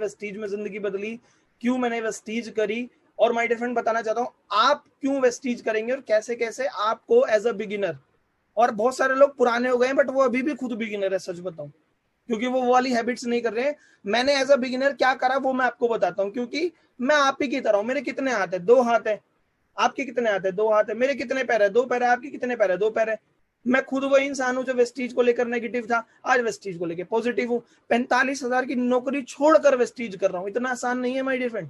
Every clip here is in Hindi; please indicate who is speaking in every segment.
Speaker 1: वेस्टीज में जिंदगी बदली, क्यों मैंने वेस्टीज करी, और माय डियर फ्रेंड बताना चाहता हूँ आप क्यों वेस्टीज करेंगे और कैसे कैसे आपको एज अ बिगिनर। और बहुत सारे लोग पुराने हो गए हैं बट वो अभी भी खुद बिगिनर है, सच बताऊं, क्योंकि वो वाली हैबिट्स नहीं कर रहे हैं। मैंने एज अ बिगिनर क्या करा वो मैं आपको बताता हूँ, क्योंकि मैं आप ही की तरह हूं। मेरे कितने हाथ है? 2 हाथ है। आपके कितने हाथ है? 2 हाथ है। मेरे कितने पैर है? 2 पैर है। आपके कितने पैर है? 2 पैर है। मैं खुद वही इंसान हूं जो वेस्टीज को लेकर नेगेटिव था, आज वेस्टीज को लेकर पॉजिटिव हूं। 45,000 की नौकरी छोड़कर वेस्टीज कर रहा हूं, इतना आसान नहीं है माय डियर फ्रेंड।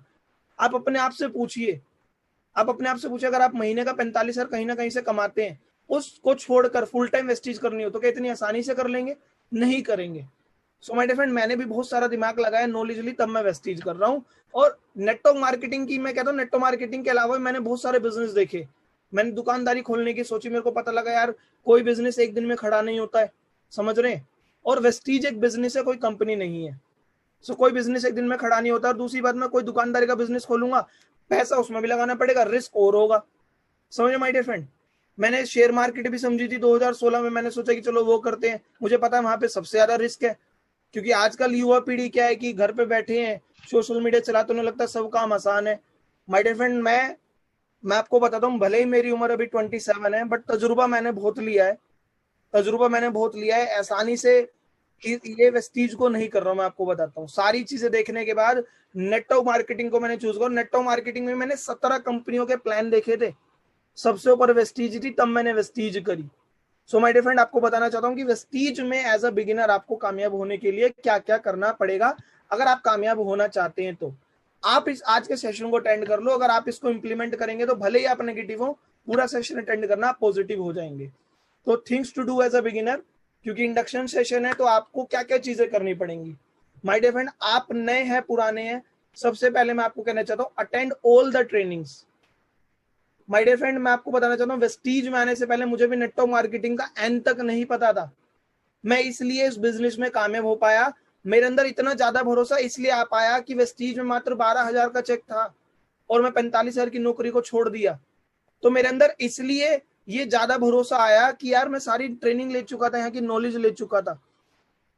Speaker 1: आप अपने आप से पूछिए, आप अपने आप से पूछिए, अगर आप महीने का 45,000 कहीं ना कहीं से कमाते हैं, उसको छोड़कर फुल टाइम वेस्टीज करनी हो तो क्या इतनी आसानी से कर लेंगे? नहीं करेंगे। सो माय डियर फ्रेंड, मैंने भी बहुत सारा दिमाग लगाया नॉलेजली, तब मैं वेस्टीज कर रहा हूँ। और नेटवर्क मार्केटिंग की मैं कहता हूँ, नेटवर्क मार्केटिंग के अलावा मैंने बहुत सारे बिजनेस देखे। मैंने दुकानदारी खोलने की सोची, मेरे को पता लगा यार कोई बिजनेस एक दिन में खड़ा नहीं होता है, समझ रहे हैं। और वेस्टीज एक बिजनेस है, कोई कंपनी नहीं है। सो कोई बिजनेस एक दिन में खड़ा नहीं होता। और दूसरी बात, मैं कोई दुकानदारी का बिजनेस खोलूंगा, पैसा उसमें भी लगाना पड़ेगा, रिस्क और होगा, समझे माय डियर फ्रेंड। मैंने शेयर मार्केट भी समझी थी 2016 में, मैंने सोचा कि चलो वो करते हैं, मुझे पता है वहां पे सबसे ज्यादा रिस्क है, क्योंकि आजकल युवा पीढ़ी क्या है कि घर पे बैठे हैं, सोशल मीडिया चलाते, उन्हें लगता है सब काम आसान है। माय डियर फ्रेंड, मैं आपको बताता हूँ, भले ही मेरी उम्र अभी 27 है बट तजुर्बा मैंने बहुत लिया है, तजुर्बा मैंने बहुत लिया है। आसानी से ये वेस्टीज को नहीं कर रहा हूँ, मैं आपको बताता हूँ। सारी चीजें देखने के बाद नेटवर्क मार्केटिंग को मैंने चूज किया। नेटवर्क मार्केटिंग में मैंने 17 कंपनियों के प्लान देखे थे, सबसे ऊपर वेस्टीज थी, तब मैंने वेस्टीज करी। सो माय डियर फ्रेंड, आपको बताना चाहता हूँ कि वेस्टीज में एज अ बिगिनर आपको कामयाब होने के लिए क्या क्या करना पड़ेगा। अगर आप कामयाब होना चाहते हैं तो आप इस आज के सेशन को अटेंड कर लो। अगर आप इसको इंप्लीमेंट करेंगे तो भले ही आप नेगेटिव हो, पूरा सेशन अटेंड करना, आप पॉजिटिव हो जाएंगे। तो things to do as a beginner, क्योंकि इंडक्शन सेशन है तो आपको क्या क्या चीजें करनी पड़ेंगी। माय डियर फ्रेंड, आप नए हैं पुराने हैं, सबसे पहले मैं आपको कहना चाहता हूँ attend all the trainings. My dear friend, मैं आपको बताना चाहता हूँ, वेस्टीज में आने से पहले मुझे भी नेटवर्क मार्केटिंग का एन तक नहीं पता था। मैं इसलिए इस बिजनेस में कामयाब हो पाया, मेरे अंदर इतना ज्यादा भरोसा इसलिए आ पाया कि वेस्टीज में मात्र 12,000 का चेक था और मैं 45,000 की नौकरी को छोड़ दिया। तो मेरे अंदर इसलिए ये ज्यादा भरोसा आया कि यार मैं सारी ट्रेनिंग ले चुका था, यहाँ की नॉलेज ले चुका था।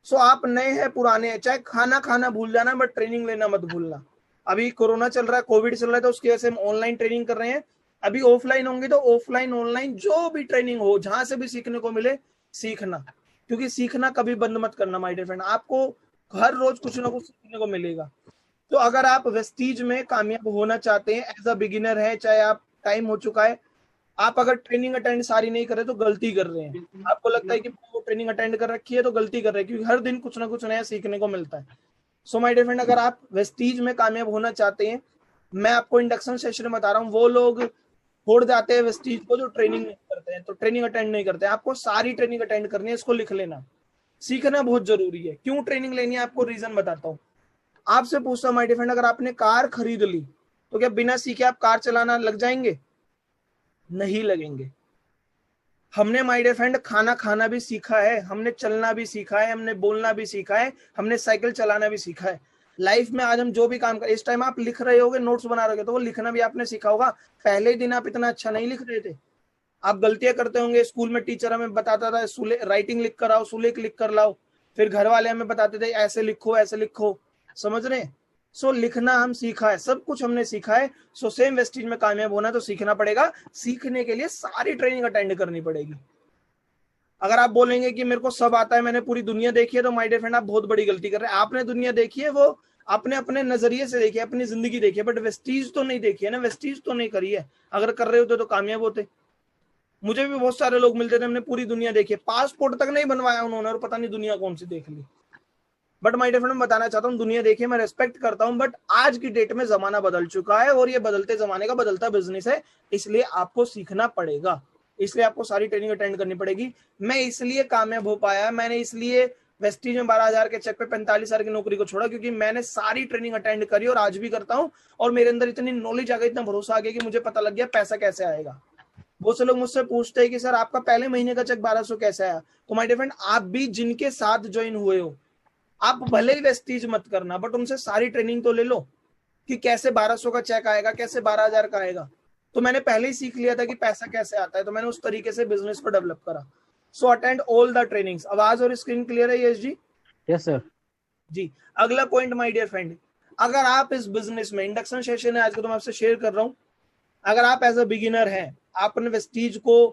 Speaker 1: सो आप नए हैं पुराने हैं, चाहे खाना खाना भूल जाना बट ट्रेनिंग लेना मत भूलना। अभी कोरोना चल रहा है, कोविड चल रहा है, तो उसकी वजह से हम ऑनलाइन ट्रेनिंग कर रहे हैं। अभी ऑफलाइन होंगे तो ऑफलाइन ऑनलाइन जो भी ट्रेनिंग हो, जहां से भी सीखने को मिले सीखना, क्योंकि सीखना कभी बंद मत करना माय डियर फ्रेंड। आपको हर रोज कुछ ना कुछ सीखने को मिलेगा। तो अगर आप वेस्टीज में कामयाब होना चाहते हैं, एज अ बिगिनर है, चाहे आप टाइम हो चुका है, आप अगर ट्रेनिंग अटेंड सारी नहीं कर रहे तो गलती कर रहे हैं। आपको लगता है कि वो ट्रेनिंग अटेंड कर रखी है तो गलती कर रहे हैं, क्योंकि हर दिन कुछ ना कुछ नया सीखने को मिलता है। सो माय डियर फ्रेंड, अगर आप वेस्टीज में कामयाब होना चाहते हैं, मैं आपको इंडक्शन सेशन में बता रहा हूँ, वो लोग छोड़ जाते हैं वेस्टीज को जो ट्रेनिंग नहीं करते हैं, तो ट्रेनिंग अटेंड नहीं करते हैं। आपको सारी ट्रेनिंग अटेंड करनी है, इसको लिख लेना। सीखना बहुत जरूरी है। क्यों ट्रेनिंग लेनी है, आपको रीजन बताता हूँ। आपसे पूछता हूँ माय डियर फ्रेंड, अगर आपने कार खरीद ली तो क्या बिना सीखे आप कार चलाना लग जाएंगे? नहीं लगेंगे। हमने माय डियर फ्रेंड खाना खाना भी सीखा है, हमने चलना भी सीखा है, हमने बोलना भी सीखा है, हमने साइकिल चलाना भी सीखा है। लाइफ में आज हम जो भी काम कर, इस टाइम आप लिख रहे होगे, नोट्स बना रहे हो, तो वो लिखना भी आपने सीखा होगा। पहले ही दिन आप इतना अच्छा नहीं लिख रहे थे, आप गलतियां करते होंगे। स्कूल में टीचर हमें बताता था राइटिंग लिख कर आओ, सुलेख लिख कर लाओ। फिर घर वाले हमें बताते थे ऐसे लिखो ऐसे लिखो, समझ रहे हैं। सो लिखना हम सीखा है, सब कुछ हमने सीखा है। सो सेम वेस्टीज में कामयाब होना तो सीखना पड़ेगा। सीखने के लिए सारी ट्रेनिंग अटेंड करनी पड़ेगी। अगर आप बोलेंगे कि मेरे को सब आता है, मैंने पूरी दुनिया देखी है, तो माय डियर फ्रेंड आप बहुत बड़ी गलती कर रहे हैं। आपने दुनिया देखी है, वो अपने अपने नजरिए से देखी है, अपनी जिंदगी देखी है, बट वेस्टीज तो नहीं देखी है ना, वेस्टीज तो नहीं करी है। अगर कर रहे होते तो कामयाब होते। मुझे भी बहुत सारे लोग मिलते थे, हमने पूरी दुनिया देखी है, पासपोर्ट तक नहीं बनवाया उन्होंने, और पता नहीं दुनिया कौन सी देख ली। बट माय डियर फ्रेंड, बताना चाहता हूँ, दुनिया देखिए, मैं रेस्पेक्ट करता हूँ, बट आज की डेट में जमाना बदल चुका है और ये बदलते जमाने का बदलता बिजनेस है। इसलिए आपको सीखना पड़ेगा, इसलिए आपको सारी ट्रेनिंग अटेंड करनी पड़ेगी। मैं इसलिए कामयाब हो पाया, मैंने इसलिए वेस्टीज में 12,000 के चेक पे 45,000 की नौकरी को छोड़ा, क्योंकि मैंने सारी ट्रेनिंग अटेंड करी और आज भी करता हूँ। और मेरे अंदर इतनी नॉलेज आ गई, इतना भरोसा आ गया कि मुझे पता लग गया पैसा कैसे आएगा। बहुत से लोग मुझसे पूछते हैं कि सर आपका पहले महीने का चेक 1200 कैसे आया। तो माय डियर फ्रेंड, आप भी जिनके साथ ज्वाइन हुए हो, आप भले ही वेस्टीज मत करना बट उनसे सारी ट्रेनिंग तो ले लो कि कैसे 1200 का चेक आएगा, कैसे 12,000 का आएगा। तो मैंने पहले ही सीख लिया था कि पैसा कैसे आता है, तो मैंने उस तरीके से बिजनेस को डेवलप करा। सो अटेंड ऑल द ट्रेनिंग्स। आवाज और स्क्रीन क्लियर है यश जी?
Speaker 2: Yes sir.
Speaker 1: जी। अगला पॉइंट माय डियर फ्रेंड, अगर आप इस बिजनेस में, इंडक्शन सेशन है आज का तो मैं आपसे शेयर कर रहा हूं, अगर आप एज अ बिगिनर हैं, आपने वेस्टीज को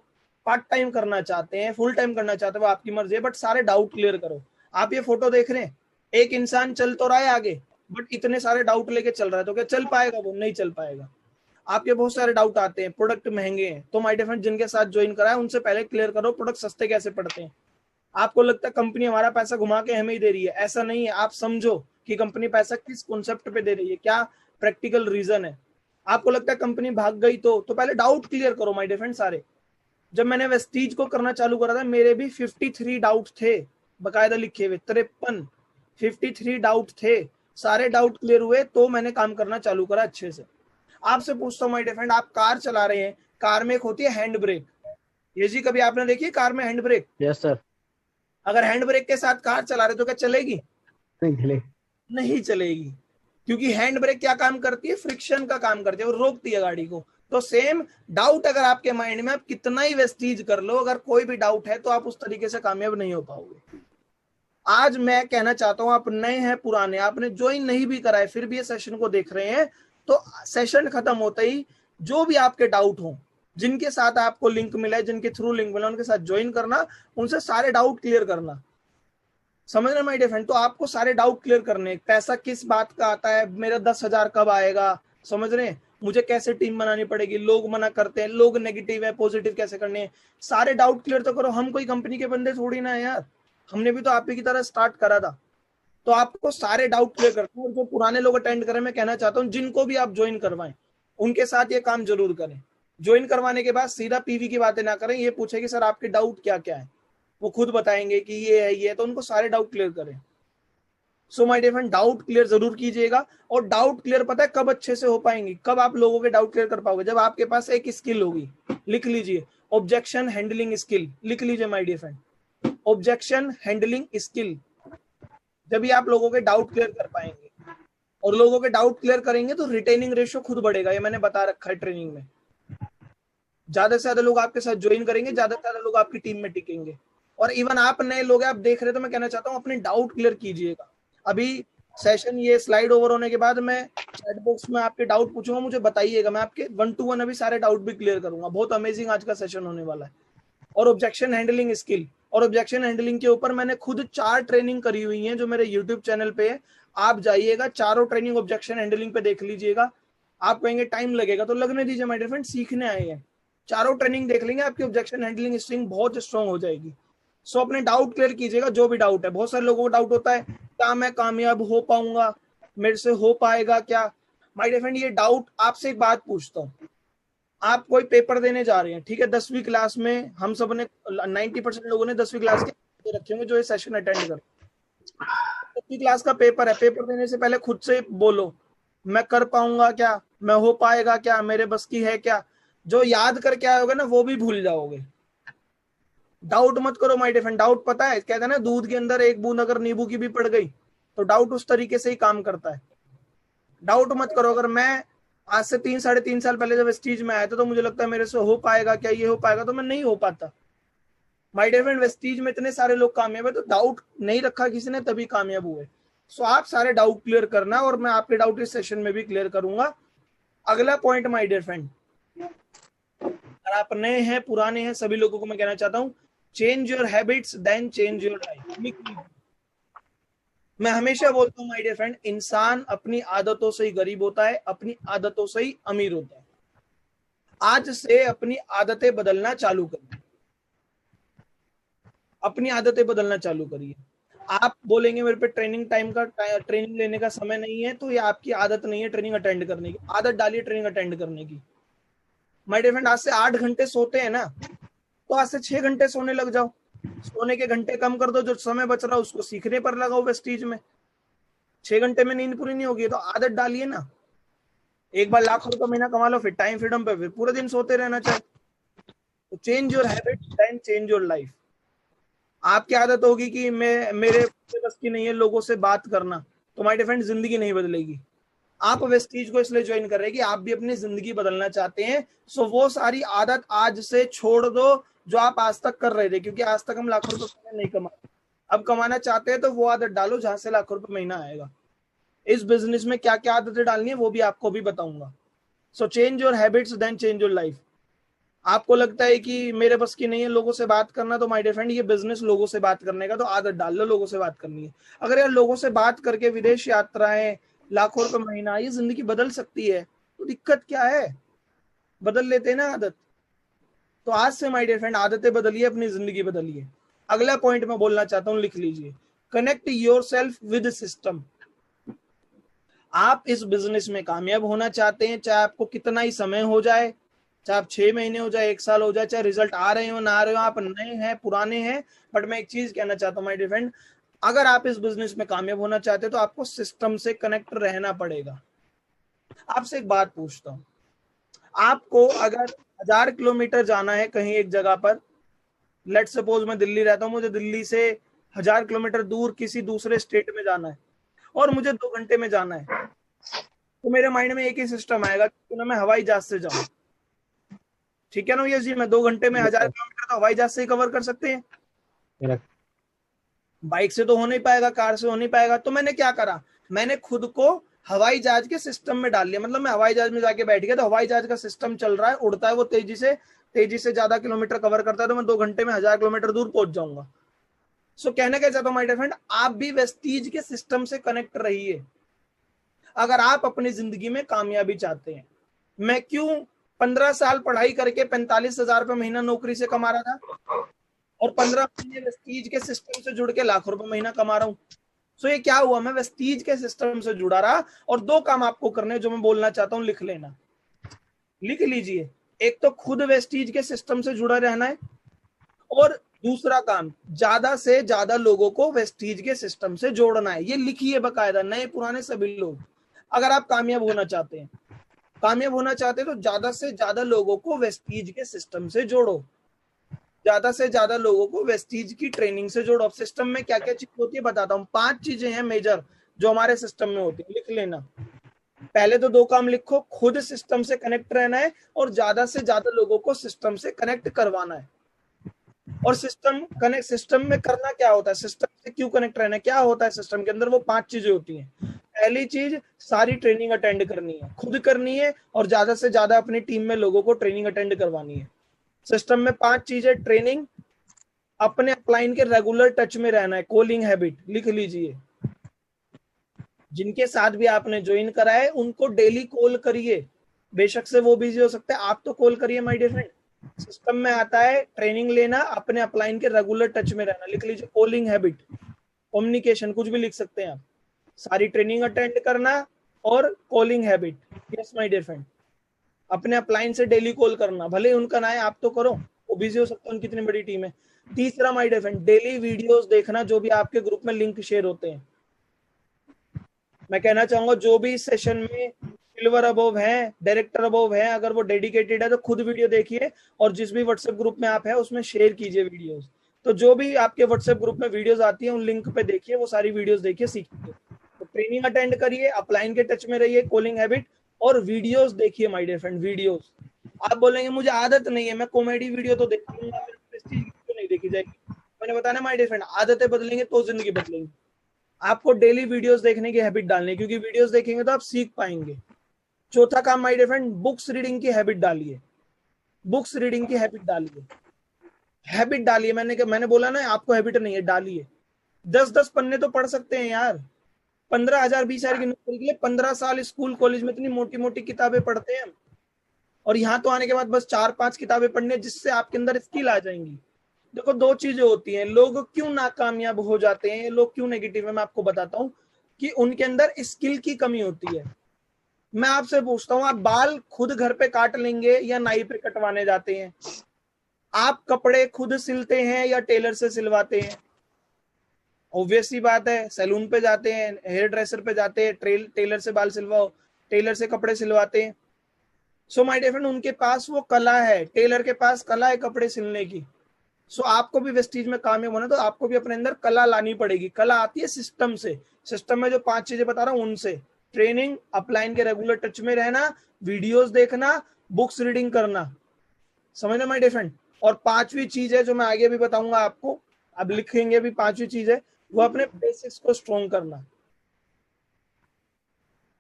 Speaker 1: पार्ट टाइम करना चाहते हैं, फुल टाइम करना चाहते हैं, वो आपकी मर्जी है, बट सारे डाउट क्लियर करो। आप ये फोटो देख रहे हैं, एक इंसान चल तो रहा है आगे, बट इतने सारे डाउट लेके चल रहा है, तो क्या चल पाएगा? वो नहीं चल पाएगा। आपके बहुत सारे डाउट आते हैं, प्रोडक्ट महंगे हैं, तो माय डियर फ्रेंड जिनके साथ ज्वाइन करा है उनसे पहले क्लियर करो प्रोडक्ट सस्ते कैसे पड़ते हैं। आपको लगता है कंपनी हमारा पैसा घुमा के हमें ही दे रही है, ऐसा नहीं है। आप समझो कि कंपनी पैसा किस कॉन्सेप्ट पे दे रही है, क्या प्रैक्टिकल रीजन है। आपको लगता है कंपनी भाग गई तो पहले डाउट क्लियर करो माय डियर फ्रेंड सारे। जब मैंने वेस्टीज को करना चालू करा था, मेरे भी 53 डाउट थे, बकायदा लिखे हुए 53 डाउट थे। सारे डाउट क्लियर हुए तो मैंने काम करना चालू करा अच्छे से। आपसे पूछता हूँ माय डियर फ्रेंड, आप कार चला रहे हैं, कार में एक होती है हैंड ब्रेक। ये जी कभी आपने देखी है कार में हैंड ब्रेक?
Speaker 2: Yes sir.
Speaker 1: अगर हैंड ब्रेक के साथ कार चला रहे तो क्या चलेगी?
Speaker 2: नहीं चलेगी।
Speaker 1: नहीं चलेगी, क्योंकि हैंड ब्रेक क्या काम करती है? फ्रिक्शन का काम करती है, वो रोकती है गाड़ी को। तो सेम डाउट अगर आपके माइंड में, आप कितना ही वेस्टीज कर लो, अगर कोई भी डाउट है तो आप उस तरीके से कामयाब नहीं हो पाओगे। आज मैं कहना चाहता हूं, आप नए हैं पुराने, आपने ज्वाइन नहीं भी करा है, फिर भी ये सेशन को देख रहे हैं, तो सेशन खत्म होते ही जो भी आपके डाउट हो, जिनके साथ आपको लिंक मिला है, जिनके थ्रू लिंक मिला, उनके साथ ज्वाइन करना, उनसे सारे डाउट क्लियर करना। समझ रहे माय डियर फ्रेंड? तो आपको सारे डाउट क्लियर करने, पैसा किस बात का आता है, मेरा 10,000 कब आएगा, समझ रहे हैं, मुझे कैसे टीम बनानी पड़ेगी, लोग मना करते हैं, लोग नेगेटिव है, पॉजिटिव कैसे करने हैं, सारे डाउट क्लियर तो करो। हम कोई कंपनी के बंदे थोड़ी ना है यार, हमने भी तो आप ही की तरह स्टार्ट करा था। तो आपको सारे डाउट क्लियर करते हैं। और जो पुराने लोग अटेंड करें, मैं कहना चाहता हूँ जिनको भी आप ज्वाइन करवाएं, उनके साथ ये काम जरूर करें। ज्वाइन करवाने के बाद सीधा पीवी की बातें ना करें, ये पूछे कि सर आपके डाउट क्या क्या है, वो खुद बताएंगे कि ये है, तो उनको सारे डाउट क्लियर करें। So my dear friend, doubt clear जरूर कीजिएगा। और डाउट क्लियर पता है कब अच्छे से हो पाएंगे, कब आप लोगों के डाउट क्लियर कर पाओगे? जब आपके पास एक स्किल होगी, लिख लीजिए, ऑब्जेक्शन हैंडलिंग स्किल, लिख लीजिए my dear friend, objection handling skill. जब भी आप लोगों के डाउट क्लियर कर पाएंगे, और लोगों के डाउट क्लियर करेंगे तो रिटेनिंग रेशियो खुद बढ़ेगा, ये मैंने बता रखा है ट्रेनिंग में। ज्यादा से ज्यादा लोग आपके साथ ज्वाइन करेंगे, ज्यादा से ज्यादा लोग आपकी टीम में टिकेंगे। और इवन आप नए लोग हैं, आप देख रहे, तो मैं कहना चाहता हूँ अपने डाउट क्लियर कीजिएगा। अभी सेशन ये स्लाइड ओवर होने के बाद मैं चैट बॉक्स में आपके डाउट पूछूंगा, मुझे बताइएगा, मैं आपके 1 to 1 अभी सारे डाउट भी क्लियर करूंगा। बहुत अमेजिंग आज का सेशन होने वाला है। और ऑब्जेक्शन हैंडलिंग स्किल, और ऑब्जेक्शन हैंडलिंग के ऊपर मैंने खुद 4 ट्रेनिंग करी हुई है जो मेरे यूट्यूब चैनल पे है। आप जाइएगा, चारों ट्रेनिंग ऑब्जेक्शन हैंडलिंग पे देख लीजिएगा। आप कहेंगे टाइम लगेगा, तो लगने दीजिए माय डियर फ्रेंड, सीखने आए हैं। चारों ट्रेनिंग देख लेंगे, आपकी ऑब्जेक्शन हैंडलिंग स्किल बहुत स्ट्रांग हो जाएगी। सो अपने डाउट क्लियर कीजिएगा, जो भी डाउट है। बहुत सारे लोगों को डाउट होता है, क्या मैं कामयाब हो पाऊंगा, मेरे से हो पाएगा क्या? माय डियर फ्रेंड, ये डाउट, आपसे एक बात पूछता हूँ, आप कोई पेपर देने जा रहे हैं, ठीक है, 10वीं क्लास में, हम सब ने 90% लोगों ने 10वीं क्लास के रखे होंगे जो ये सेशन अटेंड कर। 10वीं क्लास का पेपर है, पेपर देने से पहले खुद से बोलो, मैं कर पाऊंगा क्या, मैं हो पाएगा क्या, मेरे बस की है क्या? जो याद करके आओगे ना, वो भी भूल जाओगे। डाउट मत करो माय डियर फ्रेंड। डाउट पता है, कहते हैं ना, दूध के अंदर एक बूंद अगर नींबू की भी पड़ गई, तो डाउट उस तरीके से ही काम करता है। डाउट मत करो। अगर मैं आज से 3-3.5 साल पहले जब वेस्टीज में आया था, तो मुझे लगता है मेरे से हो पाएगा क्या, ये हो पाएगा, तो मैं नहीं हो पाता। माय डियर फ्रेंड, वेस्टीज में इतने सारे लोग कामयाब है, तो डाउट नहीं रखा किसी ने, तभी कामयाब हुए। सो आप सारे डाउट क्लियर करना, और मैं आपके डाउट इस सेशन में भी क्लियर करूंगा। अगला पॉइंट माय डियर फ्रेंड, अगर आप नए हैं पुराने हैं, सभी लोगों को मैं कहना चाहता हूँ, change your habits then change your life. मैं हमेशा बोलता हूँ माय डियर फ्रेंड, इंसान अपनी आदतों से ही गरीब होता है, अपनी आदतों से ही अमीर होता है। आज से अपनी आदतें बदलना चालू करिए, अपनी आदतें बदलना चालू करिए। आप बोलेंगे मेरे पे ट्रेनिंग लेने का समय नहीं है, तो ये आपकी आदत नहीं है ट्रेनिंग अटेंड करने की। आदत डालिए ट्रेनिंग अटेंड करने की। माय डियर फ्रेंड, आज से 8 घंटे सोते हैं ना, तो आज से 6 घंटे सोने लग जाओ। सोने के घंटे कम कर दो, जो समय बच रहा है उसको सीखने पर लगाओ वेस्टीज में। 6 घंटे में नींद पूरी नहीं होगी, तो आदत डालिए ना। एक बार लाखों रुपया महीना कमा लो, फिर टाइम फ्रीडम पे, फिर पूरे दिन सोते रहना चाहिए। तो change your habit then change your life. आपकी आदत होगी कि मेरे बस की नहीं है लोगों से बात करना, तो माय डियर फ्रेंड जिंदगी नहीं बदलेगी। आप वेस्टीज को इसलिए ज्वाइन कर रहे हैं कि आप भी अपनी जिंदगी बदलना चाहते हैं। सो वो सारी आदत आज से छोड़ दो जो आप आज तक कर रहे थे, क्योंकि आज तक हम लाखों रुपए नहीं कमा, अब कमाना चाहते हैं, तो वो आदत डालो जहां से लाखों रुपए महीना आएगा। इस बिजनेस में क्या क्या आदतें डालनी है वो भी आपको भी बताऊंगा। So change your habits then change your life. आपको लगता है कि मेरे बस की नहीं है लोगों से बात करना, तो माय डियर फ्रेंड ये बिजनेस लोगों से बात करने का, तो आदत डाल लो लोगों से बात करनी है। अगर यार लोगों से बात करके विदेश यात्राएं, लाखों रुपए महीना, ये जिंदगी बदल सकती है तो दिक्कत क्या है, बदल लेते हैं ना आदत। तो आज से माय डियर फ्रेंड आदतें बदलिए, अपनी जिंदगी बदलिए। अगला पॉइंट मैं बोलना चाहता हूं, लिख लीजिए, connect your self with system. आप इस बिजनेस में कामयाब होना चाहते हैं, चाहे आपको कितना ही समय हो जाए, चाहे आप 6 महीने हो जाए, 1 साल हो जाए, चाहे रिजल्ट आ रहे हो ना आ रहे हो, आप नए हैं पुराने हैं, बट मैं एक चीज कहना चाहता हूँ माय डियर फ्रेंड, अगर आप इस बिजनेस में कामयाब होना चाहते हो तो आपको सिस्टम से कनेक्ट रहना पड़ेगा। आपसे एक बात पूछता हूँ, आपको अगर 1000 किलोमीटर जाना है कहीं एक जगह पर, लेट सपोज मैं दिल्ली रहता हूँ, मुझे दिल्ली से 1000 किलोमीटर दूर किसी दूसरे स्टेट में जाना है और मुझे 2 घंटे में जाना है, तो मेरे माइंड में एक ही सिस्टम आएगा कि ना मैं हवाई जहाज से जाऊं। ठीक है ना यस जी, मैं 2 घंटे में 1000 किलोमीटर तो हवाई जहाज से ही कवर कर सकते हैं, बाइक से तो हो नहीं पाएगा, कार से हो नहीं पाएगा। तो मैंने क्या करा, मैंने खुद को हवाई जहाज के सिस्टम में डाल लिया। मतलब मैं हवाई जहाज में जाके बैठ गया, तो हवाई जहाज का सिस्टम चल रहा है, उड़ता है वो तेजी से ज्यादा किलोमीटर कवर करता है, तो मैं 2 घंटे में 1000 किलोमीटर दूर पहुंच जाऊंगा। सो कहना क्या चाहता हूँ माय डियर फ्रेंड, आप भी वेस्टीज के सिस्टम से कनेक्ट रहिए अगर आप अपनी जिंदगी में कामयाबी चाहते हैं। मैं क्यों 15 साल पढ़ाई करके 45,000 रुपये महीना नौकरी से कमा रहा था और 15 महीने वेस्टीज के सिस्टम से जुड़ के लाखों रुपए महीना कमा रहा हूं। सो ये क्या हुआ, मैं वेस्टीज के सिस्टम से जुड़ा रहा। और 2 काम आपको करने जो मैं बोलना चाहता हूं, लिख लेना, लिख लीजिए। एक तो खुद वेस्टीज के सिस्टम से जुड़ा रहना है, और दूसरा काम ज्यादा से ज्यादा लोगों को वेस्टीज के सिस्टम से जोड़ना है। ये लिखिए बकायदा, नए पुराने सभी लोग। अगर आप कामयाब होना चाहते हैं, कामयाब होना चाहते हैं तो ज्यादा से ज्यादा लोगों को वेस्टीज के सिस्टम से जोड़ो, ज्यादा से ज्यादा लोगों को वेस्टीज की ट्रेनिंग से जोड़ो। अब सिस्टम में क्या क्या चीज होती है बताता हूँ, 5 चीजें हैं मेजर जो हमारे सिस्टम में होती है, लिख लेना। पहले तो 2 काम लिखो, खुद सिस्टम से कनेक्ट रहना है और ज्यादा से ज्यादा लोगों को सिस्टम से कनेक्ट करवाना है। और सिस्टम में करना क्या होता है, सिस्टम से क्यों कनेक्ट रहना है, क्या होता है सिस्टम के अंदर, वो 5 चीजें होती हैं। पहली चीज, सारी ट्रेनिंग अटेंड करनी है, खुद करनी है और ज्यादा से ज्यादा अपनी टीम में लोगों को ट्रेनिंग अटेंड करवानी है। सिस्टम में 5 चीजें, ट्रेनिंग, अपने अपलाइन के रेगुलर टच में रहना है, कॉलिंग हैबिट, लिख लीजिए। जिनके साथ भी आपने ज्वाइन करा है उनको डेली कॉल करिए, बेशक से वो बिजी हो सकते हैं, आप तो कॉल करिए माय डियर फ्रेंड। सिस्टम में आता है ट्रेनिंग लेना, अपने अपलाइन के रेगुलर टच में रहना, लिख लीजिए, कॉलिंग हैबिट, कम्युनिकेशन, कुछ भी लिख सकते हैं आप, सारी ट्रेनिंग अटेंड करना और calling habit. Yes my dear friend, अपने अपलाइन से डेली कॉल करना, भले उनका ना है आप तो करो, वो बिजी हो सकता है, उनकी इतनी बड़ी टीम है। तीसरा my dear friend, daily videos देखना, जो भी आपके ग्रुप में लिंक शेयर होते हैं। मैं कहना चाहूंगा जो भी इस सेशन में सिल्वर अबोव है, डायरेक्टर अबोव है, अगर वो डेडिकेटेड है तो खुद वीडियो देखिए और जिस भी व्हाट्सएप ग्रुप में आप है उसमें शेयर कीजिए वीडियोस। तो जो भी आपके व्हाट्सएप ग्रुप में वीडियोस आती है उन लिंक पे देखिए, वो सारी वीडियोस देखिए, सीखिए। तो ट्रेनिंग अटेंड करिए, अपलाइन के टच में रहिए, कॉलिंग हैबिट और वीडियोस देखिए माय डियर फ्रेंड, वीडियोस। आप बोलेंगे मुझे आदत नहीं है, मैं कॉमेडी वीडियो तो देख लूंगा, प्रेस्टीज वीडियो नहीं देखी जाएगी। मैंने बताया ना माय डियर फ्रेंड, आदतें बदलेंगे तो जिंदगी बदलेंगी। आपको डेली वीडियोस देखने की हैबिट डालनी है, क्योंकि वीडियोस देखेंगे तो आप सीख पाएंगे। चौथा काम my dear friend, books reading की हैबिट डालिए, बुक्स रीडिंग की हैबिट डालिए, हैबिट डालिए। मैंने बोला ना आपको हैबिट नहीं है, डालिए। 10-10 पन्ने तो पढ़ सकते हैं यार, 15,000 20,000 की नौकरी के लिए 15 साल स्कूल कॉलेज में इतनी मोटी मोटी किताबें पढ़ते हैं हम, और यहाँ तो आने के बाद बस 4-5 किताबें पढ़ने, जिससे आपके अंदर स्किल आ जाएंगी। देखो 2 चीजें होती हैं, लोग क्यों नाकामयाब हो जाते हैं, लोग क्यों नेगेटिव है, मैं आपको बताता हूँ कि उनके अंदर स्किल की कमी होती है। मैं आपसे पूछता हूँ, आप बाल खुद घर पे काट लेंगे या नाई पे कटवाने जाते हैं? आप कपड़े खुद सिलते हैं या टेलर से सिलवाते हैं? ऑब्वियस सी बात है, सैलून पे जाते हैं, हेयर ड्रेसर पे जाते हैं, टेलर से बाल सिलवाओ, टेलर से कपड़े सिलवाते हैं। सो माय डियर फ्रेंड, उनके पास वो कला है, टेलर के पास कला है कपड़े सिलने की। सो आपको भी वेस्टीज में कामयाब होना तो आपको भी अपने अंदर कला लानी पड़ेगी। कला आती है सिस्टम से, सिस्टम में जो 5 चीजें बता रहा हूं उनसे, ट्रेनिंग, अपलाइन के रेगुलर टच में रहना, वीडियोस देखना, बुक्स रीडिंग करना, समझना माय डियर फ्रेंड। और 5वीं चीज है जो मैं आगे भी बताऊंगा आपको, अब लिखेंगे भी, 5वीं चीज है वो अपने बेसिक्स को स्ट्रॉन्ग करना।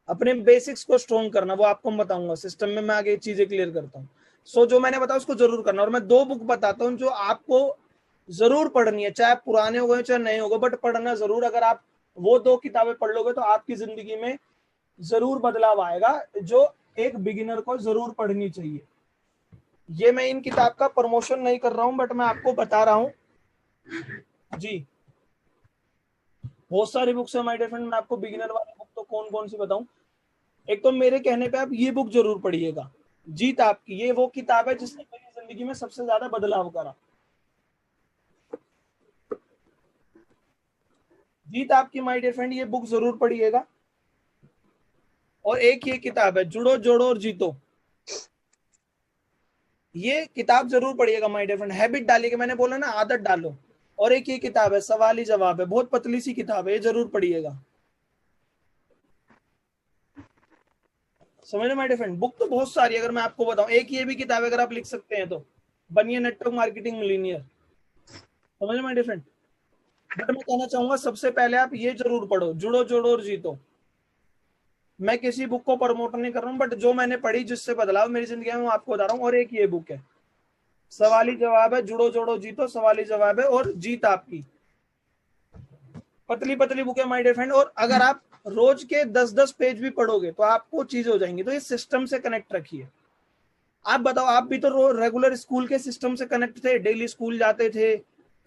Speaker 1: अपने बेसिक्स को स्ट्रॉन्ग करना, वो आपको मैं बताऊंगा सिस्टम में, मैं आगे चीजें क्लियर करता हूँ। सो जो मैंने बताया उसको जरूर करना। और मैं 2 बुक बताता हूँ जो आपको जरूर पढ़नी है, चाहे पुराने हो गए चाहे नए हो गए, बट पढ़ना जरूर। अगर आप वो 2 किताबें पढ़ लोगे तो आपकी जिंदगी में जरूर बदलाव आएगा, जो एक बिगिनर को जरूर पढ़नी चाहिए। ये मैं इन किताब का प्रमोशन नहीं कर रहा हूं, बट मैं आपको बता रहा हूं जी। बहुत सारी बुक्स है माय डियर फ्रेंड, मैं आपको बिगिनर वाली बुक तो कौन कौन सी बताऊं। एक तो मेरे कहने पे आप ये बुक जरूर पढ़िएगा, जीत आपकी। ये वो किताब है जिसने मेरी जिंदगी में सबसे ज्यादा बदलाव करा। जीत आपकी माय डियर फ्रेंड, ये बुक जरूर पढ़िएगा। और एक ये किताब है जुड़ो जोड़ो और जीतो, ये किताब जरूर पढ़िएगा माय डियर फ्रेंड। हैबिट डालिएगा, मैंने बोला ना आदत डालो। और एक ये किताब है सवाल ही जवाब है, बहुत पतली सी किताब है, ये जरूर पढ़िएगा। समझ लो माय डियर फ्रेंड, बुक तो बहुत सारी है। अगर मैं आपको बताऊं, एक ये भी किताब है अगर आप लिख सकते हैं तो, बनिए नेटवर्क मार्केटिंग मिलीनियर। समझ लो माय डियर फ्रेंड। बट मैं कहना चाहूंगा सबसे पहले आप ये जरूर पढ़ो, जुड़ो जोड़ो और जीतो। मैं किसी बुक को प्रमोट नहीं कर रहा हूँ, बट जो मैंने पढ़ी जिससे बदलाव मेरी जिंदगी में, वो आपको बता रहा हूँ। और एक ये बुक है सवाली जवाब है, जुड़ो जोड़ो जीतो, सवाली जवाब है और जीत आपकी। पतली पतली बुक है माय डियर फ्रेंड। और अगर आप रोज के 10-10 पेज भी पढ़ोगे तो आपको चीज हो जाएंगी। तो ये सिस्टम से कनेक्ट रखिए। आप बताओ, आप भी तो रेगुलर स्कूल के सिस्टम से कनेक्ट थे, डेली स्कूल जाते थे,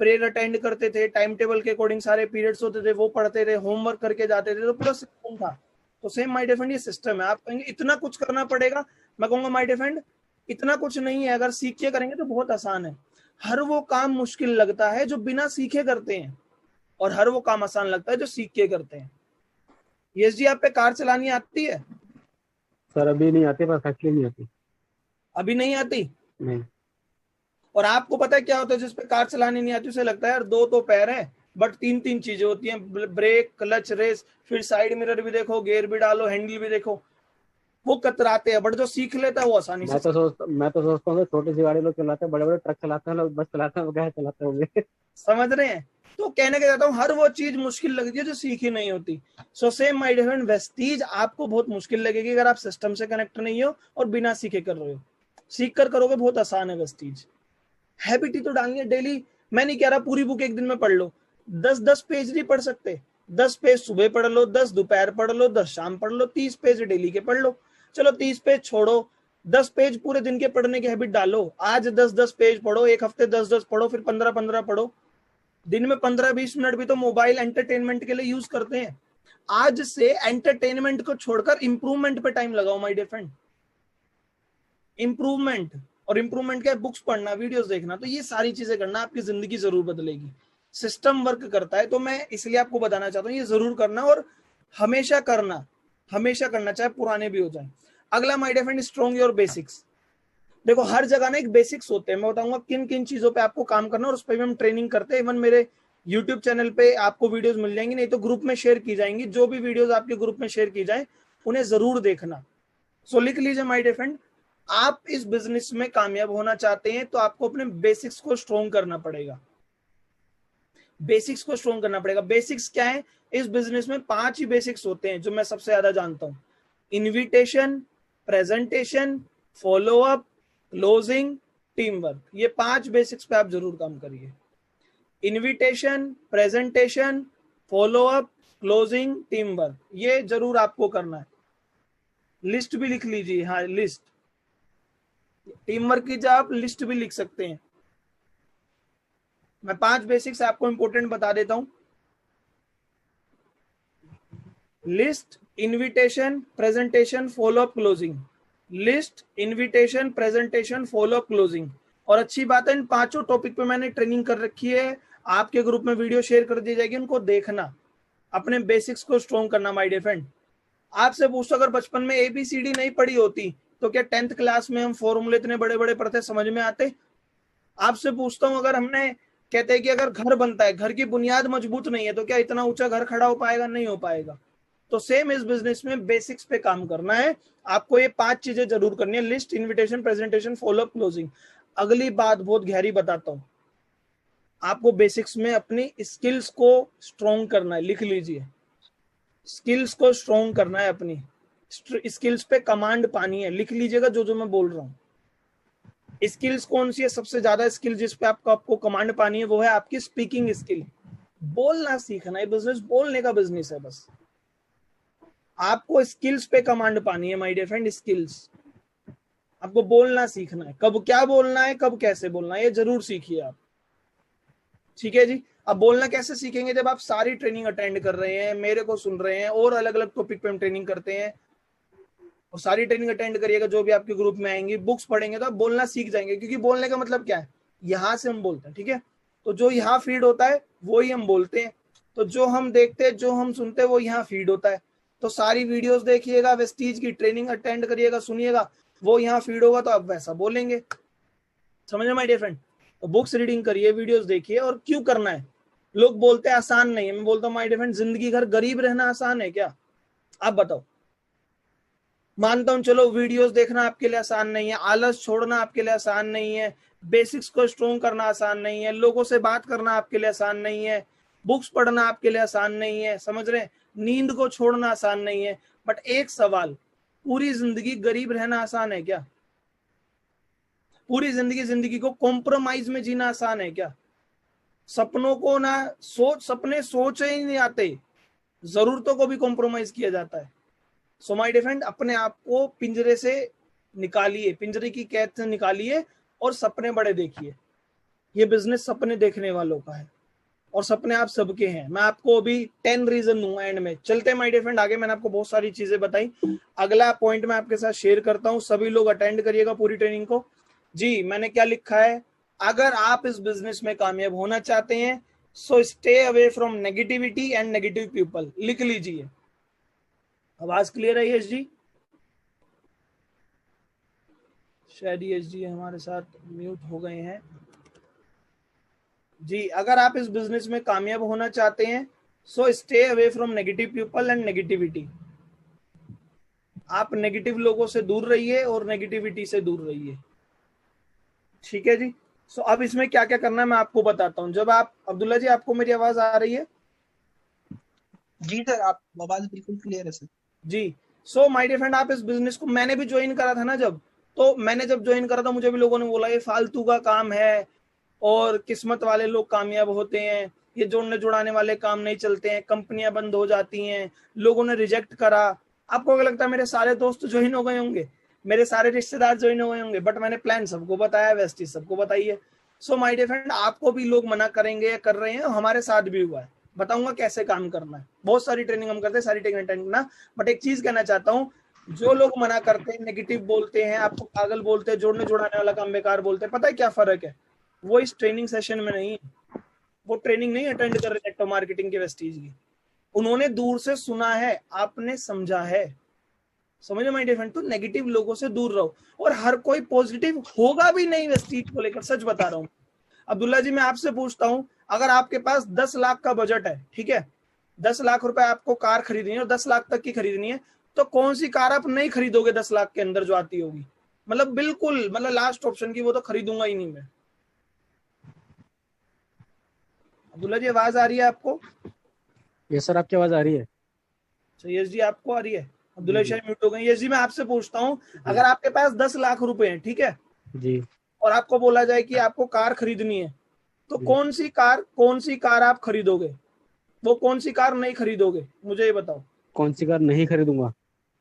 Speaker 1: प्रेयर अटेंड करते थे, टाइम टेबल के अकॉर्डिंग सारे पीरियड्स होते थे, वो पढ़ते थे, होमवर्क करके जाते थे, तो पूरा सिस्टम था। तो सेम माय डियर फ्रेंड ये सिस्टम है। आप कहेंगे इतना कुछ करना पड़ेगा, मैं कहूंगा माय डियर फ्रेंड इतना कुछ नहीं है, अगर सीख के करेंगे तो बहुत आसान है। हर वो काम मुश्किल लगता है जो बिना सीखे करते हैं, और हर वो काम आसान लगता है जो सीख के करते हैं। यस जी, आप पे कार चलानी आती है?
Speaker 2: सर अभी नहीं आती, परफेक्टली नहीं आती।
Speaker 1: अभी नहीं आती?
Speaker 2: नहीं।
Speaker 1: और आपको पता है क्या होता है जिस पे कार चलानी नहीं आती, उसे लगता है यार 2 तो पैर है, बट 3-3 चीजें होती हैं, ब्रेक, क्लच, रेस, फिर साइड मिरर भी देखो, गियर भी डालो, हैंडल भी देखो। वो कतराते हैं, बट जो सीख लेता है वो आसानी से
Speaker 2: मैं तो सोचता हूँ छोटी सी गाड़ी लोग चलाते हैं, बड़े बड़े ट्रक चलाते हैं, लोग बस चलाते हैं, वो क्या चलाते होंगे।
Speaker 1: समझ रहे हैं। तो कहने के जाता हूँ हर वो चीज मुश्किल लगती है जो सीखी नहीं होती। So same my dear friend, Vestige आपको बहुत मुश्किल लगेगी अगर आप सिस्टम से कनेक्ट नहीं हो और बिना सीखे कर रहे हो। सीख कर करोगे बहुत आसान है वेस्टीज। हैबिट ही तो डालनी है डेली। मैं नहीं कह रहा पूरी बुक एक दिन में पढ़ लो, 10-10 पेज नहीं पढ़ सकते, 10 पेज सुबह पढ़ लो, 10 दोपहर पढ़ लो, 10 शाम पढ़ लो, 30 पेज डेली के पढ़ लो। चलो 30 पेज छोड़ो, 10 पेज पूरे दिन के पढ़ने की हैबिट डालो। आज 10-10 पेज पढ़ो, एक हफ्ते 10-10 पढ़ो, फिर 15-15 पढ़ो। दिन में 15-20 मिनट भी तो मोबाइल एंटरटेनमेंट के लिए यूज करते हैं। आज से एंटरटेनमेंट को छोड़कर इंप्रूवमेंट पे टाइम लगाओ माय डियर फ्रेंड। इंप्रूवमेंट, और इंप्रूवमेंट क्या, बुक्स पढ़ना, वीडियोस देखना। तो ये सारी चीजें करना, आपकी जिंदगी जरूर बदलेगी। सिस्टम वर्क करता है, तो मैं इसलिए आपको बताना चाहता हूँ ये जरूर करना, और हमेशा करना, हमेशा करना, चाहे पुराने भी हो जाए। अगला my dear friend, strong your basics. देखो हर जगह ना एक बेसिक्स होते हैं, मैं बताऊंगा किन किन चीजों पे आपको काम करना, और उस पर भी हम ट्रेनिंग करते हैं। इवन मेरे यूट्यूब चैनल पे आपको वीडियोस मिल जाएंगी, नहीं तो ग्रुप में शेयर की जाएंगी। जो भी वीडियोस आपके ग्रुप में शेयर की जाए उन्हें जरूर देखना। सो लिख लीजिए माय डियर फ्रेंड, आप इस बिजनेस में कामयाब होना चाहते हैं तो आपको अपने बेसिक्स को स्ट्रॉन्ग करना पड़ेगा। बेसिक्स को स्ट्रॉन्ग करना पड़ेगा। बेसिक्स क्या है इस बिजनेस में? 5 ही बेसिक्स होते हैं जो मैं सबसे ज्यादा जानता हूं। Invitation, presentation, follow up, closing, team work. ये 5 बेसिक्स पे आप जरूर काम करिए। Invitation, presentation, follow up, closing, team work, ये जरूर आपको करना है। लिस्ट भी लिख लीजिए, हाँ लिस्ट। टीम वर्क की जगह आप लिस्ट भी लिख सकते हैं। मैं 5 बेसिक्स आपको इंपोर्टेंट बता देता हूं। List, invitation, presentation, follow up, closing. List, invitation, presentation, follow up, closing. और अच्छी बात है इन 5 टॉपिक पे मैंने ट्रेनिंग कर रखी है, आपके ग्रुप में वीडियो शेयर कर दी जाएगी, उनको देखना, अपने बेसिक्स को स्ट्रॉन्ग करना माय डियर फ्रेंड। आपसे पूछो अगर बचपन में एबीसीडी नहीं पढ़ी होती तो क्या 10th क्लास में हम फॉर्मूले इतने बड़े बड़े पढ़ते समझ में आते? आपसे पूछता हूं, अगर हमने कहते हैं कि अगर घर बनता है, घर की बुनियाद मजबूत नहीं है तो क्या इतना ऊंचा घर खड़ा हो पाएगा? नहीं हो पाएगा। तो सेम इस बिजनेस में बेसिक्स पे काम करना है आपको। ये 5 चीजें जरूर करनी है, list, invitation, presentation, follow up, closing. अगली बात बहुत गहरी बताता हूं, आपको बेसिक्स में अपनी स्किल्स को स्ट्रॉन्ग करना है। लिख लीजिए, स्किल्स को स्ट्रॉन्ग करना है अपनी। स्किल्स पे कमांड पानी है। लिख लीजिएगा जो जो मैं बोल रहा हूँ। स्किल्स कौन सी है? सबसे ज्यादा स्किल जिस पे आपको कमांड पानी है वो है आपकी स्पीकिंग स्किल। बोलना सीखना है। बिजनेस बोलने का बिजनेस है बस। आपको स्किल्स पे कमांड पानी है माय डियर फ्रेंड। स्किल्स आपको बोलना सीखना है। कब क्या बोलना है, कब कैसे बोलना है, ये जरूर सीखिए आप। ठीक है जी। अब बोलना कैसे सीखेंगे? जब आप सारी ट्रेनिंग अटेंड कर रहे हैं, मेरे को सुन रहे हैं, और अलग अलग टॉपिक पे हम ट्रेनिंग करते हैं, और सारी ट्रेनिंग अटेंड करिएगा जो भी आपके ग्रुप में आएंगी, बुक्स पढ़ेंगे, तो आप बोलना सीख जाएंगे। क्योंकि बोलने का मतलब क्या है? यहां से हम बोलते हैं। ठीक है, तो जो यहाँ फीड होता है वो ही हम बोलते हैं। तो जो हम देखते हैं, जो हम सुनते हैं, वो यहाँ फीड होता है। तो सारी वीडियोस देखिएगा, वेस्टीज की ट्रेनिंग अटेंड करिएगा, सुनिएगा, वो यहाँ फीड होगा तो आप वैसा बोलेंगे। समझ रहे माय डियर फ्रेंड? तो बुक्स रीडिंग करिए, वीडियोस देखिए। और क्यों करना है? लोग बोलते हैं आसान नहीं है। मैं बोलता हूँ माय डियर फ्रेंड, जिंदगी भर गरीब रहना आसान है क्या? आप बताओ। मानता हूं, चलो वीडियोस देखना आपके लिए आसान नहीं है, आलस छोड़ना आपके लिए आसान नहीं है, बेसिक्स को स्ट्रॉन्ग करना आसान नहीं है, लोगों से बात करना आपके लिए आसान नहीं है, बुक्स पढ़ना आपके लिए आसान नहीं है, समझ रहे हैं, नींद को छोड़ना आसान नहीं है। बट एक सवाल, पूरी जिंदगी गरीब रहना आसान है क्या? पूरी जिंदगी को कॉम्प्रोमाइज में जीना आसान है क्या? सपनों को ना सपने सोचे ही नहीं आते, जरूरतों को भी कॉम्प्रोमाइज किया जाता है। सो माय डियर फ्रेंड, अपने आप को पिंजरे से निकालिए, पिंजरे की कैद से निकालिए और सपने बड़े देखिए। ये बिजनेस सपने देखने वालों का है, और सपने आप सबके हैं। मैं आपको अभी 10 रीजन दूंगा एंड में। चलते हैं माय डियर फ्रेंड आगे। मैंने आपको बहुत सारी चीजें बताई। अगला पॉइंट मैं आपके साथ शेयर करता हूँ, सभी लोग अटेंड करिएगा पूरी ट्रेनिंग को। जी, मैंने क्या लिखा है? अगर आप इस बिजनेस में कामयाब होना चाहते हैं, so stay away from negativity and negative people. लिख लीजिए। आवाज क्लियर है यश जी? शायद यश जी हमारे साथ म्यूट हो गए हैं। जी, अगर आप इस बिजनेस में कामयाब होना चाहते हैं, so stay away from negative people and negativity. आप नेगेटिव लोगों से दूर रहिए और नेगेटिविटी से दूर रहिए। ठीक है जी। सो अब इसमें क्या क्या करना है मैं आपको बताता हूँ। जब आप, अब्दुल्ला जी आपको मेरी आवाज आ रही है?
Speaker 3: जी सर, आप आवाज बिल्कुल क्लियर है सर।
Speaker 1: जी। सो माय डियर फ्रेंड, आप इस बिजनेस को, मैंने भी ज्वाइन करा था ना जब, तो मैंने जब ज्वाइन करा था मुझे भी लोगों ने बोला ये फालतू का काम है, और किस्मत वाले लोग कामयाब होते हैं, ये जोड़ने जुड़ाने वाले काम नहीं चलते हैं, कंपनियां बंद हो जाती हैं, लोगों ने रिजेक्ट करा। आपको क्या लगता है मेरे सारे दोस्त ज्वाइन हो गए होंगे, मेरे सारे रिश्तेदार ज्वाइन हो गए होंगे? बट मैंने प्लान सबको बताया, वेस्टी सबको बताई है। सो माय डियर फ्रेंड, आपको भी लोग मना करेंगे या कर रहे हैं, हमारे साथ भी हुआ है। बताऊंगा कैसे काम करना है। बहुत सारी ट्रेनिंग हम करते हैं, सारी ट्रेनिंग अटेंड करना। बट एक चीज कहना चाहता हूँ, जो लोग मना करते हैं, नेगेटिव बोलते हैं, आपको पागल बोलते हैं, जोड़ने जुड़ाने वाला काम बेकार बोलते हैं, पता है क्या फर्क है? वो इस ट्रेनिंग सेशन में नहीं, वो ट्रेनिंग नहीं अटेंड कर रहे नेटवर्क मार्केटिंग के वेस्टीज की। उन्होंने दूर से सुना है, आपने समझा है। समझ माय डियर फ्रेंड? तो नेगेटिव लोगों से दूर रहो। और हर कोई पॉजिटिव होगा भी नहीं वेस्टीज को लेकर, सच बता रहा हूँ। अब्दुल्ला जी, मैं आपसे पूछता हूँ, अगर आपके पास 10 लाख का बजट है, ठीक है, 10 लाख रुपए आपको कार खरीदनी है और 10 लाख तक की खरीदनी है, तो कौन सी कार आप नहीं खरीदोगे 10 लाख के अंदर जो आती होगी? मतलब बिल्कुल, मतलब लास्ट ऑप्शन की, वो तो खरीदूंगा ही नहीं मैं। अब्दुल्ला जी आवाज आ रही है आपको?
Speaker 2: यस सर, आपकी आवाज आ रही है।
Speaker 1: यस जी, आपको आ रही है? अब्दुल्ला शायद म्यूट हो गए। यस जी, मैं आपसे पूछता हूँ, अगर आपके पास 10 लाख रुपए हैं, ठीक है
Speaker 2: जी,
Speaker 1: और आपको बोला जाए कि आपको कार खरीदनी है, तो कौन सी कार आप खरीदोगे? वो कौन सी कार नहीं खरीदोगे, मुझे ये बताओ।
Speaker 2: कौन सी कार नहीं खरीदूंगा?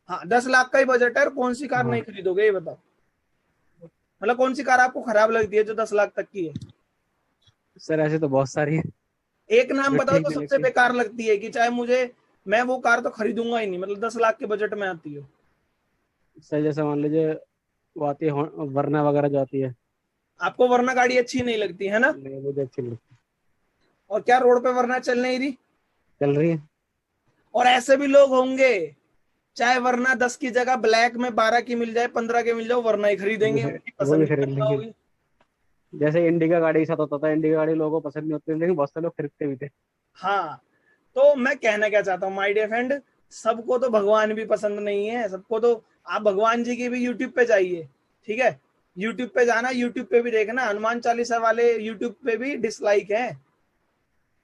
Speaker 1: हाँ, 10 लाख का ही बजट है और कौन सी कार
Speaker 2: हाँ
Speaker 1: नहीं खरीदोगे, ये बताओ। मतलब कौन सी कार आपको खराब लगती है जो 10 लाख तक की है?
Speaker 2: सर, ऐसे तो बहुत सारी है
Speaker 1: एक नाम
Speaker 2: जो
Speaker 1: बताओ
Speaker 2: ठीक
Speaker 1: जो
Speaker 2: नहीं
Speaker 1: सबसे
Speaker 2: लगती।
Speaker 1: बेकार लगती है, कि चाहे मुझे, मैं वो कार तो खरीदूंगा ही नहीं, मतलब 10 लाख के बजट में आती हो।
Speaker 2: सर जैसे मान लीजिए वो आती है वरना वगैरह जो आती है।
Speaker 1: आपको वरना गाड़ी अच्छी नहीं लगती है ना?
Speaker 2: नहीं, मुझे अच्छी नहीं लगती।
Speaker 1: और क्या रोड पे वरना चल नहीं रही?
Speaker 2: चल रही है।
Speaker 1: और ऐसे भी लोग होंगे, चाहे वरना 10 की जगह ब्लैक में 12 की मिल जाए, 15 की मिल जाए, वरना ही खरीदेंगे, उनकी
Speaker 2: वो भी
Speaker 1: पसंद की
Speaker 2: खरीद
Speaker 1: वरना
Speaker 2: लेंगे।
Speaker 1: होगी।
Speaker 2: जैसे इंडिका गाड़ी के साथ होता था, इंडिका गाड़ी लोगों को पसंद नहीं होती, लेकिन बहुत सारे लोग खरीदते भी थे।
Speaker 1: हाँ, तो मैं कहना क्या चाहता हूँ माय डियर फ्रेंड, सबको तो भगवान भी पसंद नहीं है, सबको तो, आप भगवान जी की भी यूट्यूब पे जाइए, ठीक है, यूट्यूब पे जाना, यूट्यूब पे भी देखना, हनुमान चालीसा वाले यूट्यूब पे भी डिसलाइक है।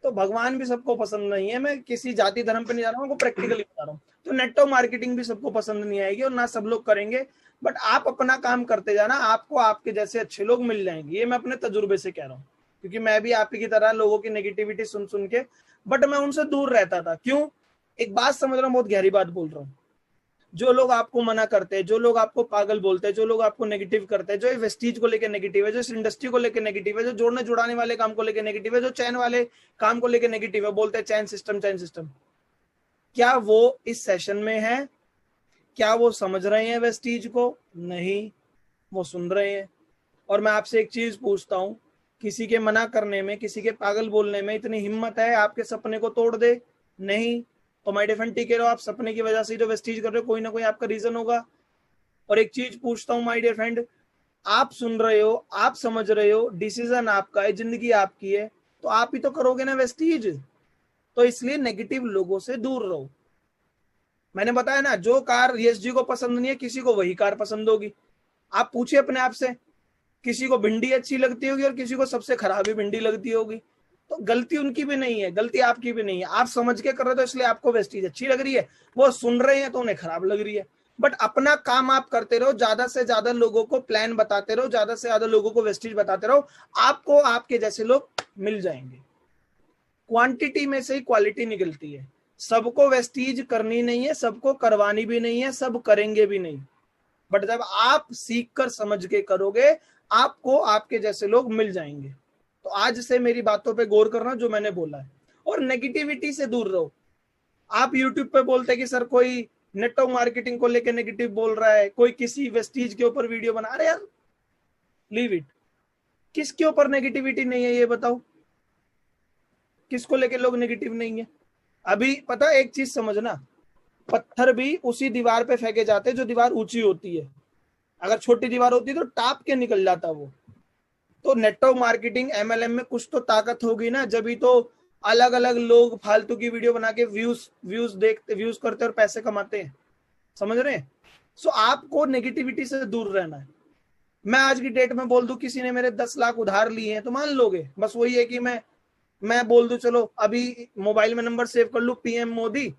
Speaker 1: तो भगवान भी सबको पसंद नहीं है, मैं किसी जाति धर्म पे नहीं जा रहा हूँ, प्रैक्टिकली बता रहा हूँ। तो नेटवर्क मार्केटिंग भी सबको पसंद नहीं आएगी और ना सब लोग करेंगे, बट आप अपना काम करते जाना, आपको आपके जैसे अच्छे लोग मिल जाएंगे। ये मैं अपने तजुर्बे से कह रहा हूँ, क्योंकि मैं भी आप ही की तरह लोगों की नेगेटिविटी सुन सुन के, बट मैं उनसे दूर रहता था। क्यों? एक बात समझ रहा हूँ, बहुत गहरी बात बोल रहा हूँ। जो लोग आपको मना करते हैं, जो लोग आपको पागल बोलते हैं, जो लोग आपको नेगेटिव करते हैं, जो वेस्टीज को लेकर नेगेटिव है, जो इस इंडस्ट्री को लेकर नेगेटिव है, जो जोड़ने जुड़ाने वाले काम को लेकर नेगेटिव है, जो चैन वाले काम को लेकर नेगेटिव है, बोलते हैं चैन सिस्टम चैन सिस्टम, क्या वो इस सेशन में है? क्या वो समझ रहे हैं वेस्टीज को? नहीं, वो सुन रहे हैं। और मैं आपसे एक चीज पूछता हूं, किसी के मना करने में, किसी के पागल बोलने में इतनी हिम्मत है आपके सपने को तोड़ दे? नहीं। तो माय डियर फ्रेंड, टिके रहो। आप सपने की वजह से जो वेस्टीज कर रहे हो, कोई ना कोई आपका रीजन होगा। और एक चीज पूछता हूं माय डियर फ्रेंड, आप सुन रहे हो, आप समझ रहे हो, डिसीजन आपका है, जिंदगी आपकी है, तो आप ही तो करोगे ना वेस्टीज। तो इसलिए नेगेटिव लोगों से दूर रहो। मैंने बताया ना, जो कार ESG को पसंद नहीं है, किसी को वही कार पसंद होगी। आप पूछिए अपने आप से, किसी को भिंडी अच्छी लगती होगी और किसी को सबसे खराब ही भिंडी लगती होगी। तो गलती उनकी भी नहीं है, गलती आपकी भी नहीं है। आप समझ के कर रहे हो तो इसलिए आपको वेस्टीज अच्छी लग रही है, वो सुन रहे हैं तो उन्हें खराब लग रही है। बट अपना काम आप करते रहो, ज्यादा से ज्यादा लोगों को प्लान बताते रहो, ज्यादा से ज्यादा लोगों को वेस्टीज बताते रहो, आपको आपके जैसे लोग मिल जाएंगे। क्वांटिटी में से ही क्वालिटी निकलती है। सबको वेस्टीज करनी नहीं है, सबको करवानी भी नहीं है, सब करेंगे भी नहीं। बट जब आप सीख कर समझ के करोगे, आपको आपके जैसे लोग मिल जाएंगे। तो आज से मेरी बातों पे गौर करना जो मैंने बोला है, और नेगेटिविटी से दूर रहो। आप यूट्यूब पे बोलते हैं कि सर कोई नेटवर्क मार्केटिंग को लेकर नेगेटिव बोल रहा है, कोई किसी वेस्टीज के ऊपर वीडियो बना रहे, यार लीव इट। किसके ऊपर नेगेटिविटी नहीं है ये बताओ? किसको लेके लोग नेगेटिव नहीं है? अभी पता, एक चीज समझना, पत्थर भी उसी दीवार पे फेंके जाते हैं जो दीवार ऊंची होती है। अगर छोटी दीवार होती तो टाप के निकल जाता वो। तो नेटवर्क मार्केटिंग MLM में कुछ तो ताकत होगी ना, जब ही तो अलग अलग लोग फालतू की वीडियो बना के व्यूज देखते, व्यूज करते और पैसे कमाते हैं। समझ रहे हैं? सो आपको नेगेटिविटी से दूर रहना है। मैं आज की डेट में बोल दूं किसी ने मेरे 10 लाख उधार लिए हैं तो मान लोगे? बस वही है कि मैं बोल दूं चलो अभी मोबाइल में नंबर सेव कर लूं PM मोदी,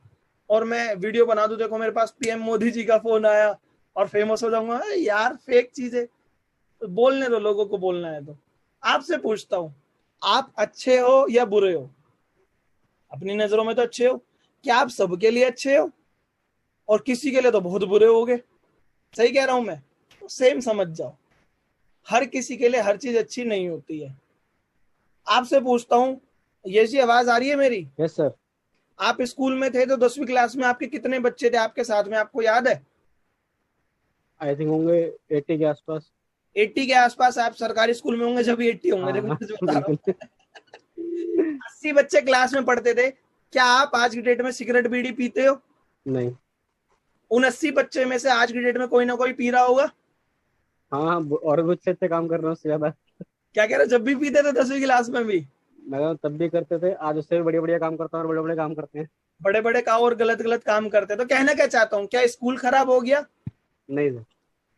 Speaker 1: और मैं वीडियो बना दूं, देखो मेरे पास PM मोदी जी का फोन आया, और फेमस हो जाऊंगा। यार फेक चीज है, तो बोलने दो, लोगों को बोलना है। तो आपसे पूछता हूं, आप अच्छे हो या बुरे हो? अपनी नजरों में तो अच्छे हो। क्या आप सबके लिए अच्छे हो? और किसी के लिए तो बहुत बुरे होगे। सही कह रहा हूं मैं? तो सेम समझ जाओ, हर किसी के लिए हर चीज अच्छी नहीं होती है। आपसे पूछता हूं, ये जी आवाज आ रही है मेरी?
Speaker 2: Yes sir.
Speaker 1: आप स्कूल में थे तो 10वीं क्लास में आपके कितने बच्चे थे आपके साथ में, आपको याद है?
Speaker 2: आई थिंक होंगे 80 के आसपास।
Speaker 1: 80 के आसपास। आप सरकारी स्कूल में होंगे जब 80 होंगे। देखो
Speaker 2: हाँ,
Speaker 1: मैं बता रहा हूं। 80 बच्चे क्लास में पढ़ते थे। क्या आप आज की डेट में सिगरेट बीड़ी पीते हो?
Speaker 2: नहीं।
Speaker 1: उन 80 बच्चे में से आज की डेट में कोई ना कोई पी रहा होगा।
Speaker 2: हाँ, और भी अच्छे अच्छे काम कर रहे हैं उससे ज्यादा।
Speaker 1: क्या कह रहे हो? जब भी पीते थे 10वीं क्लास में भी?
Speaker 2: मैं तब भी करते थे, आज उससे भी बढ़िया बढ़िया काम करता हूँ और बड़े बड़े काम करते हैं।
Speaker 1: बड़े बड़े काम और गलत गलत काम करते। तो कहना क्या चाहता हूँ, क्या स्कूल खराब हो गया?
Speaker 2: नहीं सर।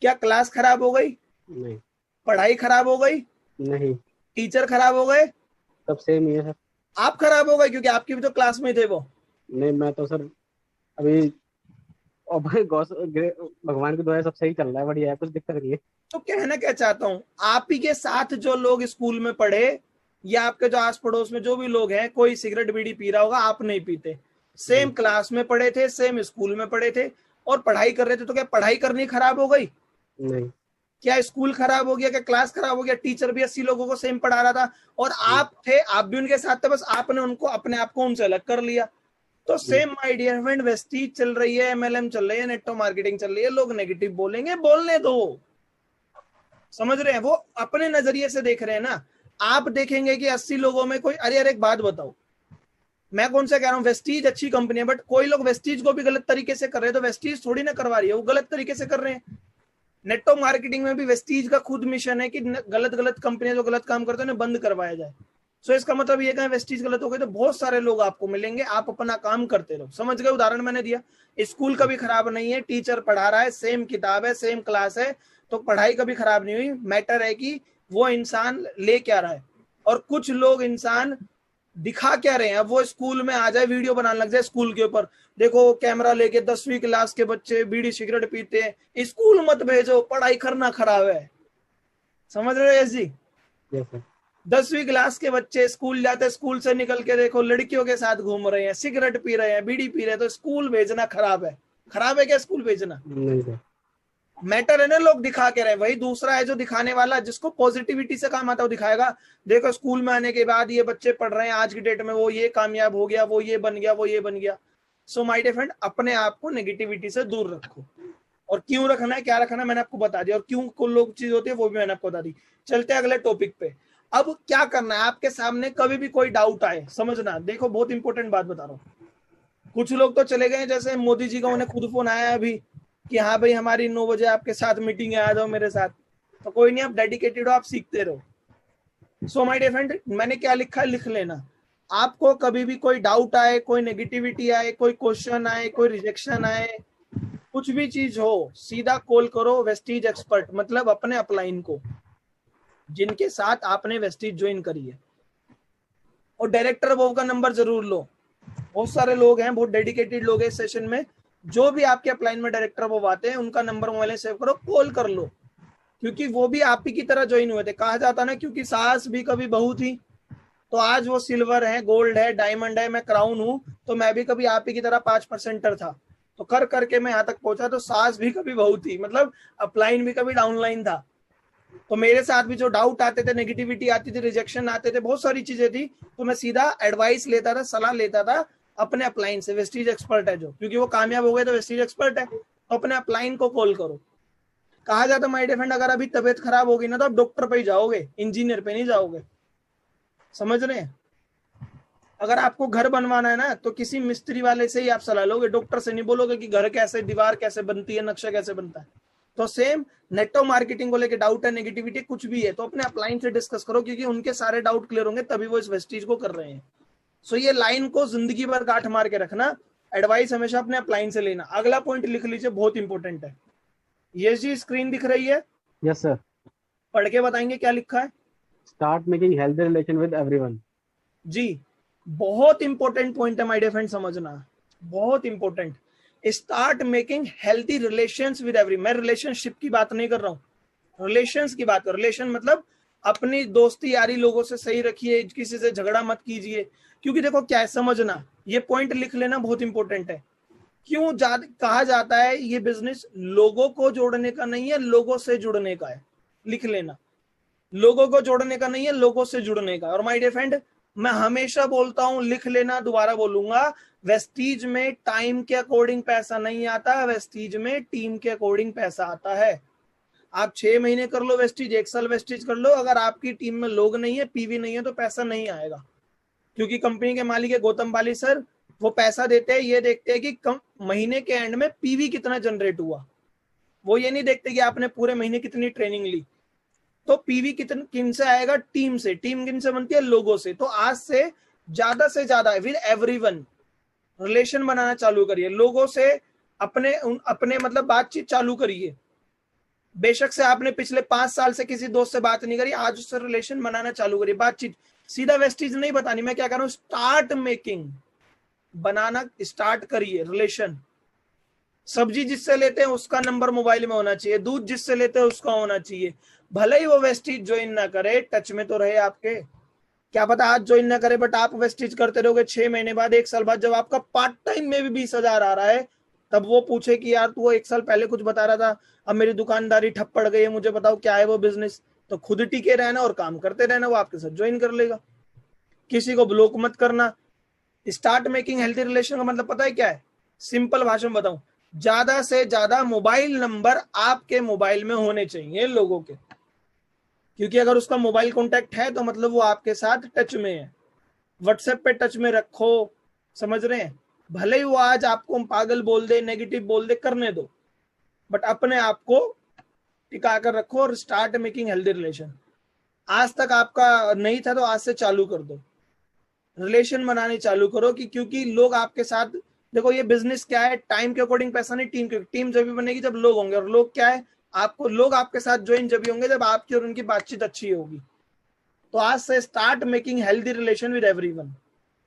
Speaker 1: क्या क्लास खराब हो गई?
Speaker 2: नहीं।
Speaker 1: पढ़ाई खराब हो गई?
Speaker 2: नहीं।
Speaker 1: टीचर खराब हो गए?
Speaker 2: सब सेम ही है सर।
Speaker 1: आप खराब हो गए क्योंकि आपकी भी तो क्लास में थे वो।
Speaker 2: नहीं, मैं तो सर अभी, और भाई भगवान की दुआ है, सब सही चल रहा है, बढ़िया है, कुछ दिक्कत नहीं है।
Speaker 1: तो कहना क्या चाहता हूँ, आप ही के साथ जो लोग स्कूल में पढ़े या आपके जो आस पड़ोस में जो भी लोग हैं, कोई सिगरेट बीड़ी पी रहा होगा, आप नहीं पीते। सेम क्लास में पढ़े थे, सेम स्कूल में पढ़े थे और पढ़ाई कर रहे थे। तो क्या पढ़ाई करनी खराब हो गई?
Speaker 2: नहीं।
Speaker 1: क्या स्कूल खराब हो गया? क्या क्लास खराब हो गया? टीचर भी 80 लोगों को सेम पढ़ा रहा था और आप थे, आप भी उनके साथ थे, बस आपने उनको अपने आप को उनसे अलग कर लिया। तो same my dear friend, Vestige चल रही है, MLM चल रही है, नेटवर्क मार्केटिंग चल रही है। लोग नेगेटिव बोलेंगे, बोलने दो। समझ रहे हैं? वो अपने नजरिए से देख रहे हैं ना। आप देखेंगे कि 80 लोगों में कोई, अरे एक बात बताओ, मैं कौन सा कह रहा हूँ, वेस्टीज अच्छी कंपनी है, बट कोई लोग वेस्टीज को भी गलत तरीके से कर रहे हैं। तो वेस्टीज थोड़ी ना करवा रही है, वो गलत तरीके से कर रहे हैं। नेटवर्क मार्केटिंग में भी वेस्टीज का खुद मिशन है कि गलत गलत कंपनियां जो गलत काम करते हैं उन्हें बंद करवाया जाए। सो इसका मतलब ये कहें वेस्टीज गलत हो गई तो बहुत सारे लोग आपको मिलेंगे। आप अपना काम करते रहो। समझ गए? उदाहरण मैंने दिया, स्कूल कभी खराब नहीं है, टीचर पढ़ा रहा है, सेम किताब है, सेम क्लास है, तो पढ़ाई कभी खराब नहीं हुई। मैटर है कि वो इंसान ले क्या रहा है। और कुछ लोग इंसान दिखा क्या रहे हैं? अब वो स्कूल में आ जाए, वीडियो बनाने लग जाए स्कूल के ऊपर, देखो कैमरा लेके 10वीं क्लास के बच्चे बीड़ी सिगरेट पीते हैं, स्कूल मत भेजो, पढ़ाई करना खराब है। समझ रहे हो जी?
Speaker 2: Yes sir.
Speaker 1: 10वीं क्लास के बच्चे स्कूल जाते, स्कूल से निकल के देखो लड़कियों के साथ घूम रहे हैं, सिगरेट पी रहे हैं, बीड़ी पी रहे हैं, तो स्कूल भेजना खराब है? खराब है क्या स्कूल भेजना?
Speaker 2: नहीं सर।
Speaker 1: मैटर है ना, लोग दिखा के रहे। वही दूसरा है जो दिखाने वाला, जिसको पॉजिटिविटी से काम आता है, वो दिखाएगा देखो स्कूल में आने के बाद ये बच्चे पढ़ रहे हैं, आज की डेट में वो ये कामयाब हो गया, वो ये बन गया, वो ये बन गया। सो माय डियर फ्रेंड, अपने आप को नेगेटिविटी से दूर रखो। और क्यों रखना है, क्या रखना है, मैंने आपको बता दिया। और क्यों को लोग चीज होती है वो भी मैंने आपको बता दी। चलते हैं अगले टॉपिक पे। अब क्या करना है, आपके सामने कभी भी कोई डाउट आए, समझना, देखो बहुत इंपॉर्टेंट बात बता रहा हूँ। कुछ लोग तो चले गए, जैसे मोदी जी का उन्हें खुद फोन आया अभी कि हाँ भाई हमारी 9 बजे आपके साथ मीटिंग है, आ जाओ मेरे साथ। तो कोई नहीं, आप डेडिकेटेड हो, आप सीखते रहो। सो माय डियर फ्रेंड, मैंने क्या लिखा है लिख लेना। आपको कभी भी कोई डाउट आए, कोई नेगेटिविटी आए, कोई क्वेश्चन आए, कोई रिजेक्शन आए, कुछ भी चीज हो, सीधा कॉल करो वेस्टीज एक्सपर्ट, मतलब अपने अपलाइन को, जिनके साथ आपने वेस्टीज ज्वाइन करी है। और डायरेक्टर वो का नंबर जरूर लो। बहुत सारे लोग हैं, बहुत डेडिकेटेड लोग हैं इस सेशन में। जो भी आपके अपलाइन में डायरेक्टर वो आते हैं, उनका नंबर मोबाइल सेव करो, कॉल कर लो, क्योंकि वो भी आप ही की तरह ज्वाइन हुए थे। कहा जाता ना, क्योंकि सास भी कभी बहू थी, तो आज वो सिल्वर है, गोल्ड है, डायमंड है, मैं क्राउन हूं, तो मैं भी कभी आप ही की तरह 5%er था, तो कर करके मैं यहाँ तक पहुंचा। तो सास भी कभी बहू थी, मतलब अपलाइन भी कभी डाउनलाइन था। तो मेरे साथ भी जो डाउट आते थे, नेगेटिविटी आती थी, रिजेक्शन आते थे, बहुत सारी चीजें थी, तो मैं सीधा एडवाइस लेता था, सलाह लेता था अपने अपलाइन से। वेस्टीज एक्सपर्ट है जो, क्योंकि वो कामयाब हो गए तो वेस्टीज एक्सपर्ट है, तो अपने अपलाइन को कॉल करो। कहा जाता माय डियर फ्रेंड, अगर अभी तबियत खराब होगी ना, तो आप डॉक्टर पे ही जाओगे, इंजीनियर पे नहीं जाओगे। समझ रहे हैं? अगर आपको घर बनवाना है ना, तो किसी मिस्त्री वाले से ही आप सलाह लोगे, डॉक्टर से नहीं बोलोगे कि घर कैसे, दीवार कैसे बनती है, नक्शा कैसे बनता है। तो सेम नेटवर्क मार्केटिंग को लेके डाउट है, नेगेटिविटी कुछ भी है, तो अपने अपलाइन से डिस्कस करो, क्योंकि उनके सारे डाउट क्लियर होंगे तभी वो इस वेस्टीज को कर रहे हैं। सो ये लाइन को जिंदगी भर गांठ मार के रखना, एडवाइस हमेशा अपने अपलाइन से लेना। अगला पॉइंट लिख लीजिए, बहुत इंपॉर्टेंट है। ये जी स्क्रीन दिख रही है,
Speaker 2: यस सर।
Speaker 1: पढ़ के बताएंगे क्या लिखा है।
Speaker 2: Start making healthy relation with everyone.
Speaker 1: जी, बहुत इंपॉर्टेंट पॉइंट है माय डियर फ्रेंड, समझना, बहुत important. Start making healthy relations with every. मैं रिलेशनशिप की बात नहीं कर रहा हूँ, रिलेशंस की बात कर। रिलेशन मतलब अपनी दोस्ती यारी लोगों से सही रखिए, किसी से झगड़ा मत कीजिए। क्योंकि देखो क्या है, समझना, ये पॉइंट लिख लेना, बहुत इंपॉर्टेंट है। क्यों कहा जाता है ये बिजनेस लोगों को जोड़ने का नहीं है, लोगों से जुड़ने का है। लिख लेना, लोगों को जोड़ने का नहीं है, लोगों से जुड़ने का। और माय डियर फ्रेंड, मैं हमेशा बोलता हूं, लिख लेना, दोबारा बोलूंगा, वेस्टीज में टाइम के अकॉर्डिंग पैसा नहीं आता, वेस्टीज में टीम के अकॉर्डिंग पैसा आता है। आप 6 महीने कर लो वेस्टीज, 1 साल वेस्टीज कर लो, अगर आपकी टीम में लोग नहीं है, पीवी नहीं है, तो पैसा नहीं आएगा। क्योंकि कंपनी के मालिक है गौतम बाली सर, वो पैसा देते हैं, ये देखते हैं कि कम महीने के एंड में पीवी कितना जनरेट हुआ। वो ये नहीं देखते कि आपने पूरे महीने कितनी ट्रेनिंग ली। तो पीवी कितन किन से आएगा, टीम से। टीम किन से बनती है, लोगों से। तो आज से ज्यादा विद एवरीवन रिलेशन बनाना चालू करिए, लोगों से अपने मतलब बातचीत चालू करिए। बेशक से आपने पिछले 5 साल से किसी दोस्त से बात नहीं करी, आज उससे रिलेशन बनाना चालू करिए, बातचीत। सीधा वेस्टीज नहीं बतानी, मैं क्या कर रहा हूं, स्टार्ट मेकिंग, बनाना स्टार्ट करिए रिलेशन। सब्जी जिससे लेते हैं उसका नंबर मोबाइल में होना चाहिए, दूध जिससे लेते हैं उसका होना चाहिए। भले ही वो वेस्टीज ज्वाइन ना करे, टच में तो रहे आपके। क्या पता आज ज्वाइन ना करे, बट आप वेस्टीज करते रहोगे, 6 महीने बाद, 1 साल बाद, जब आपका पार्ट टाइम में भी 20,000 आ रहा है, तब वो पूछे कि यार तू 1 साल पहले कुछ बता रहा था, अब मेरी दुकानदारी ठप पड़ गई है, मुझे बताओ क्या है वो बिजनेस। तो खुद टिके रहना और काम करते रहना, वो आपके साथ ज्वाइन कर लेगा। किसी को ब्लॉक मत करना। स्टार्ट मेकिंग हेल्थी रिलेशन का मतलब पता है क्या है, सिंपल भाषा में बताऊं, ज्यादा से ज्यादा मोबाइल नंबर आपके मोबाइल में होने चाहिए लोगों के। क्योंकि अगर उसका मोबाइल कॉन्टैक्ट है तो मतलब वो आपके साथ टच में है। व्हाट्सएप पे टच में रखो, समझ रहे हैं? भले ही वो आज आपको पागल बोल दे, नेगेटिव बोल दे, करने दो, बट अपने आप को टिका कर रखो और स्टार्ट मेकिंग हेल्दी रिलेशन। आज तक आपका नहीं था तो आज से चालू कर दो, रिलेशन बनाने चालू करो। क्योंकि लोग आपके साथ, देखो ये बिजनेस क्या है, टाइम के अकॉर्डिंग पैसा नहीं, टीम के। टीम जब भी बनेगी जब लोग होंगे, और लोग क्या है, लोग आपके साथ ज्वाइन जब भी होंगे जब आपकी और उनकी बातचीत अच्छी होगी। तो आज से start making healthy relation with everyone.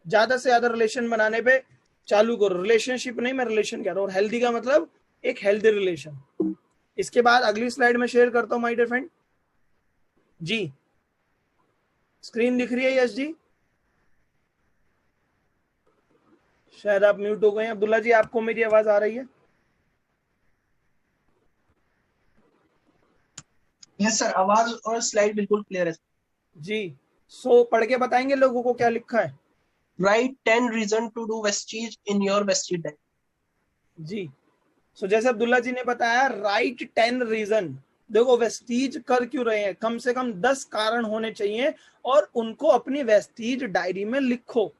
Speaker 1: ज्यादा से ज्यादा रिलेशन बनाने पे चालू करो। रिलेशनशिप नहीं, मैं रिलेशन कह रहा हूँ। और हेल्दी का मतलब एक हेल्दी रिलेशन। इसके बाद अगली स्लाइड में शेयर करता हूं माय डियर फ्रेंड जी। स्क्रीन दिख रही है यश जी? शायद आप म्यूट हो गए हैं। अब्दुल्ला जी, आपको मेरी आवाज आ रही है?
Speaker 3: यस सर, आवाज और स्लाइड बिल्कुल क्लियर है।
Speaker 1: जी, सो पढ़ के बताएंगे लोगों को क्या लिखा है?
Speaker 3: राइट 10 रीजन टू डू वेस्टीज इन योर वेस्टीज डाइट।
Speaker 1: जी, सो जैसे अब्दुल्ला जी ने बताया, राइट 10 रीजन। देखो, वेस्टीज कर क्यों रहे हैं, कम से कम 10 कारण होने चाहिए और उनको अपनी वेस्टीज डायरी में लिखो।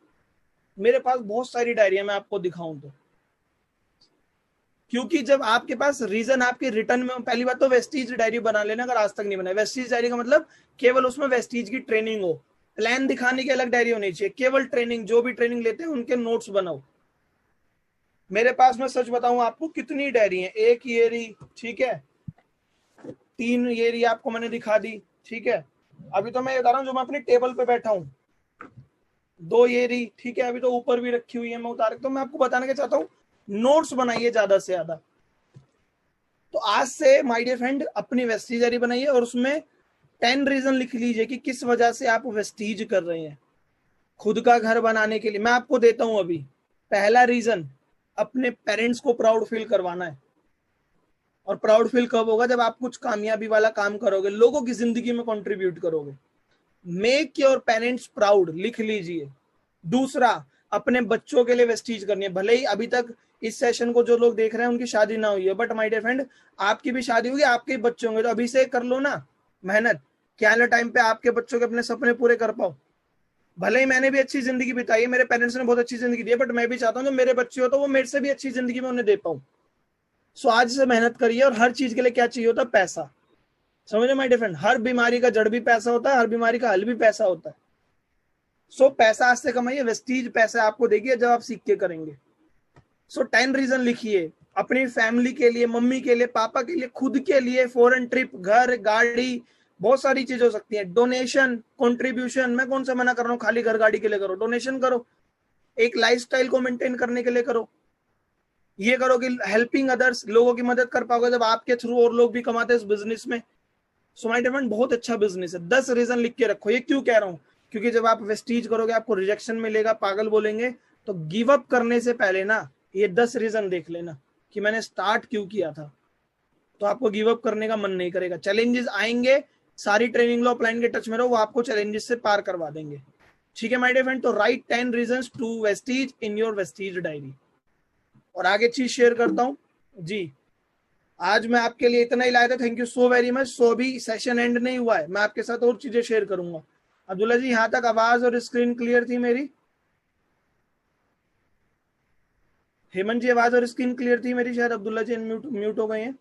Speaker 1: मेरे पास बहुत सारी डायरी है, मैं आपको दिखाऊं तो। क्योंकि जब आपके पास रीजन आपके रिटर्न में, पहली बात तो वेस्टीज डायरी बना लेना अगर आज तक नहीं बनाई। वेस्टीज डायरी का मतलब केवल उसमें वेस्टीज की ट्रेनिंग हो, प्लान दिखाने की अलग डायरी होनी चाहिए। केवल ट्रेनिंग, जो भी ट्रेनिंग लेते हैं उनके नोट्स बनाओ। मेरे पास, मैं सच बताऊं आपको, कितनी डायरी है। एक ये रही, ठीक है, 3 ये रही, आपको मैंने दिखा दी, ठीक है। अभी तो मैं बता रहा हूँ जो मैं अपनी टेबल पे बैठा हूँ। 2 ये रही, ठीक है, अभी तो ऊपर भी रखी हुई है, मैं उतार। तो मैं आपको बताने का चाहता हूँ, नोट्स बनाइए ज्यादा से ज्यादा। तो आज से माय डियर फ्रेंड अपनी वेस्टीज डायरी बनाइए और उसमें 10 रीजन लिख लीजिए कि किस वजह से आप वेस्टीज कर रहे हैं। खुद का घर बनाने के लिए मैं आपको देता हूं अभी। पहला रीजन, अपने पेरेंट्स को प्राउड फील करवाना है। और प्राउड फील कब होगा? जब आप कुछ कामयाबी वाला काम करोगे, लोगों की जिंदगी में कंट्रीब्यूट करोगे। मेक योर पेरेंट्स प्राउड, लिख लीजिए। दूसरा, अपने बच्चों के लिए वेस्टीज करनी है। भले ही अभी तक इस सेशन को जो लोग देख रहे हैं उनकी शादी ना हुई है, बट माय डियर फ्रेंड आपकी भी शादी होगी, आपके भी बच्चे होंगे, तो अभी से कर लो ना मेहनत, क्या आने टाइम पे आपके बच्चों के अपने सपने पूरे कर पाओ। भले ही मैंने भी अच्छी जिंदगी बिताई है, मेरे पेरेंट्स ने बहुत अच्छी जिंदगी दी है, बट मैं भी चाहता हूँ जो मेरे बच्चे हो तो वो मेरे से भी अच्छी जिंदगी में उन्हें दे पाऊँ। सो आज से मेहनत करिए। और हर चीज के लिए क्या चाहिए होता है? पैसा। समझ माय डियर फ्रेंड, हर बीमारी का जड़ भी पैसा होता है, हर बीमारी का हल भी पैसा होता है। सो पैसा आज से कमाइए, वेस्टीज पैसा आपको देगी जब आप सीख के करेंगे। सो 10 रीजन लिखिए अपनी फैमिली के लिए, मम्मी के लिए, पापा के लिए, खुद के लिए। फॉरेन ट्रिप, घर, गाड़ी, बहुत सारी चीज हो सकती है। डोनेशन, कंट्रीब्यूशन, मैं कौन सा मना कर रहा हूँ, खाली घर गाड़ी के लिए करो, डोनेशन करो। एक लाइफस्टाइल को मेंटेन करने के लिए करो। ये करो कि हेल्पिंग अदर्स, लोगों की मदद कर पाओगे जब आपके थ्रू और लोग भी कमाते हैं इस बिजनेस में। सो माय डियर फ्रेंड बहुत अच्छा बिजनेस है। 10 रीजन लिख के रखो। ये क्यों कह रहा हूँ? क्योंकि जब आप वेस्टीज करोगे आपको रिजेक्शन मिलेगा, पागल बोलेंगे, तो गिव अप करने से पहले ना ये 10 रीजन देख लेना कि मैंने स्टार्ट क्यों किया था। तो आपको गिव अप करने का मन नहीं करेगा। चैलेंजेस आएंगे, सारी ट्रेनिंग लो, अपलाइन के टच में रहो, वो आपको चैलेंजेस से पार करवा देंगे। ठीक है माय डियर फ्रेंड, तो write 10 reasons to Vestige in your Vestige diary. और आगे चीज शेयर करता हूं जी। आज मैं आपके लिए इतना ही लाया था, thank you so very much. So अभी सेशन एंड नहीं हुआ है, मैं आपके साथ और चीजें शेयर करूंगा। अब्दुल्ला जी, यहां तक आवाज और स्क्रीन क्लियर थी मेरी? हेमंत जी, आवाज और स्क्रीन क्लियर थी मेरी? शायद अब्दुल्ला जी म्यूट हो गए हैं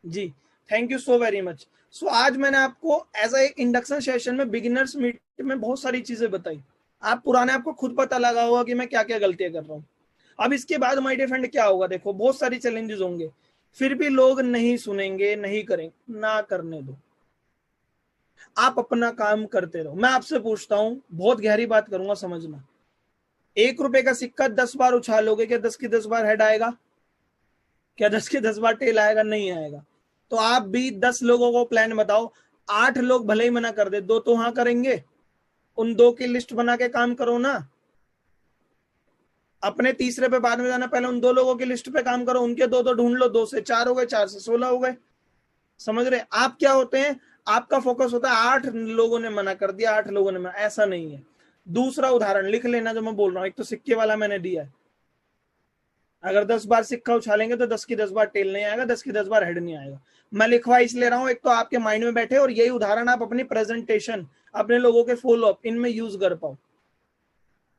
Speaker 1: जी। Thank you so very much. So आज मैंने आपको एज ए इंडक्शन सेशन में, बिगिनर्स मीट में बहुत सारी चीजें बताई। आप पुराने, आपको खुद पता लगा होगा कि मैं क्या क्या गलतियां कर रहा हूँ। अब इसके बाद माय डियर फ्रेंड क्या होगा? देखो, बहुत सारी चैलेंजेस होंगे, फिर भी लोग नहीं सुनेंगे, नहीं करेंगे, ना करने दो। आप अपना काम करते रहो। मैं आपसे पूछता हूं, बहुत गहरी बात करूंगा, समझना। 1 रुपए का सिक्का 10 बार उछालोगे, क्या 10 की 10 बार हेड आएगा? क्या 10 की 10 बार टेल आएगा? नहीं आएगा। तो आप भी 10 लोगों को प्लान बताओ। 8 लोग भले ही मना कर दे, 2 तो हाँ करेंगे। उन 2 की लिस्ट बना के काम करो ना। अपने तीसरे पे बाद में जाना, पहले उन 2 लोगों की लिस्ट पे काम करो। उनके 2 ढूंढ लो, 2 से 4 हो गए, 4 से 16 हो गए। समझ रहे? आप क्या होते हैं, आपका फोकस होता है 8 लोगों ने मना कर दिया, 8 लोगों ने मना, ऐसा नहीं है। दूसरा उदाहरण लिख लेना जो मैं बोल रहा हूं। एक तो सिक्के वाला मैंने दिया है, अगर 10 बार सिक्का उछालेंगे तो 10 की 10 बार टेल नहीं आएगा, 10 की 10 बार हेड नहीं आएगा। मैं लिखवा इसलिए रहा हूं, एक तो आपके माइंड में बैठे, और यही उदाहरण आप अपनी प्रेजेंटेशन, अपने लोगों के फॉलो अप, इनमें यूज कर पाओ।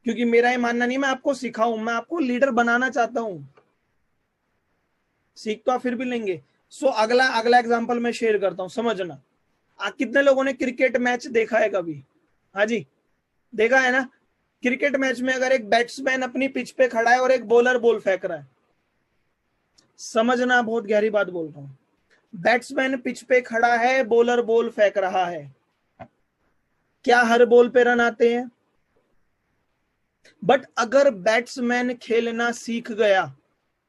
Speaker 1: क्योंकि मेरा ये मानना नहीं मैं आपको सिखाऊं, मैं आपको लीडर बनाना चाहता हूं। सीख तो आप फिर भी लेंगे। सो अगला अगला एग्जांपल मैं शेयर करता हूं, समझना। कितने लोगों ने क्रिकेट मैच देखा है कभी? हाँ जी, देखा है ना। क्रिकेट मैच में अगर एक बैट्समैन अपनी पिच पे खड़ा है और एक बॉलर बॉल फेंक रहा है, समझना, बहुत गहरी बात बोल रहा हूं। बैट्समैन पिच पे खड़ा है, बॉलर बॉल फेंक रहा है। क्या हर बॉल पे रन आते हैं? बट अगर बैट्समैन खेलना सीख गया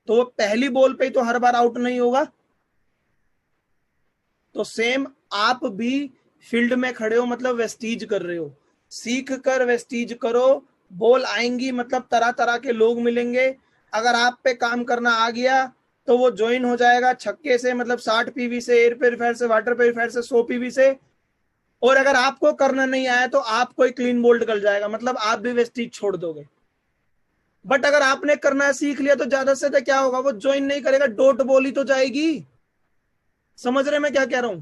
Speaker 1: तो वो पहली बॉल पे तो हर बार आउट नहीं होगा। तो सेम आप भी फील्ड में खड़े हो मतलब वेस्टीज कर रहे हो, सीख कर वेस्टीज करो। बॉल आएंगी मतलब तरह तरह के लोग मिलेंगे, अगर आप पे काम करना आ गया तो वो ज्वाइन हो जाएगा छक्के से, मतलब 60 पीवी से, एयर प्योरीफायर से, वाटर प्योरीफायर से, 100 पीवी से। और अगर आपको करना नहीं आया तो आपको ही क्लीन बोल्ड कर जाएगा, मतलब आप भी वेस्टीज छोड़ दोगे। बट अगर आपने करना सीख लिया तो ज्यादा से ज्यादा क्या होगा, वो ज्वाइन नहीं करेगा, डॉट बॉल ही तो जाएगी। समझ रहे मैं क्या कह रहा हूं?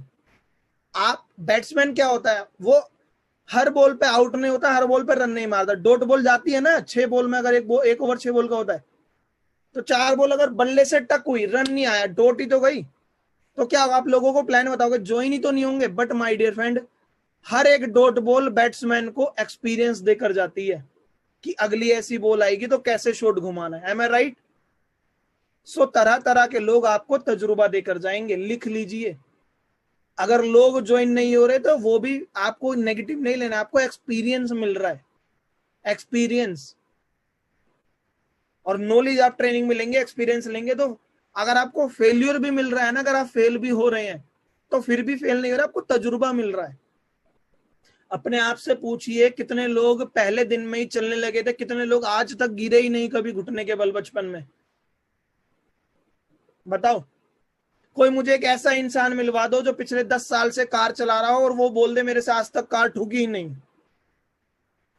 Speaker 1: आप बैट्समैन क्या होता है, वो हर बॉल पे आउट नहीं होता, हर बॉल पे रन नहीं मारता। डॉट बॉल जाती है ना 6 बॉल में, अगर एक ओवर 6 बॉल का होता है तो 4 बॉल अगर बल्ले से टक हुई, रन नहीं आया, डॉट ही तो गई, तो क्या आप लोगों को प्लान बताओगे, ज्वाइन ही तो नहीं होंगे। बट माय डियर फ्रेंड, हर एक डॉट बॉल बैट्समैन को एक्सपीरियंस देकर जाती है कि अगली ऐसी बॉल आएगी तो कैसे शॉट घुमाना है। एम आई राइट? सो तरह तरह के लोग आपको तजुर्बा देकर जाएंगे, लिख लीजिए। अगर लोग ज्वाइन नहीं हो रहे तो वो भी आपको नेगेटिव नहीं लेना, आपको एक्सपीरियंस मिल रहा है, एक्सपीरियंस और नॉलेज। आप ट्रेनिंग में लेंगे, एक्सपीरियंस लेंगे, तो अगर आपको फेल्यूर भी मिल रहा है ना, अगर आप फेल भी हो रहे हैं तो फिर भी फेल नहीं हो रहा, आपको तजुर्बा मिल रहा है। अपने आप से पूछिए कितने लोग पहले दिन में ही चलने लगे थे, कितने लोग आज तक गिरे ही नहीं कभी घुटने के बल बचपन में, बताओ। कोई मुझे एक ऐसा इंसान मिलवा दो जो पिछले 10 साल से कार चला रहा हो और वो बोल दे मेरे से आज तक कार ठुकी ही नहीं,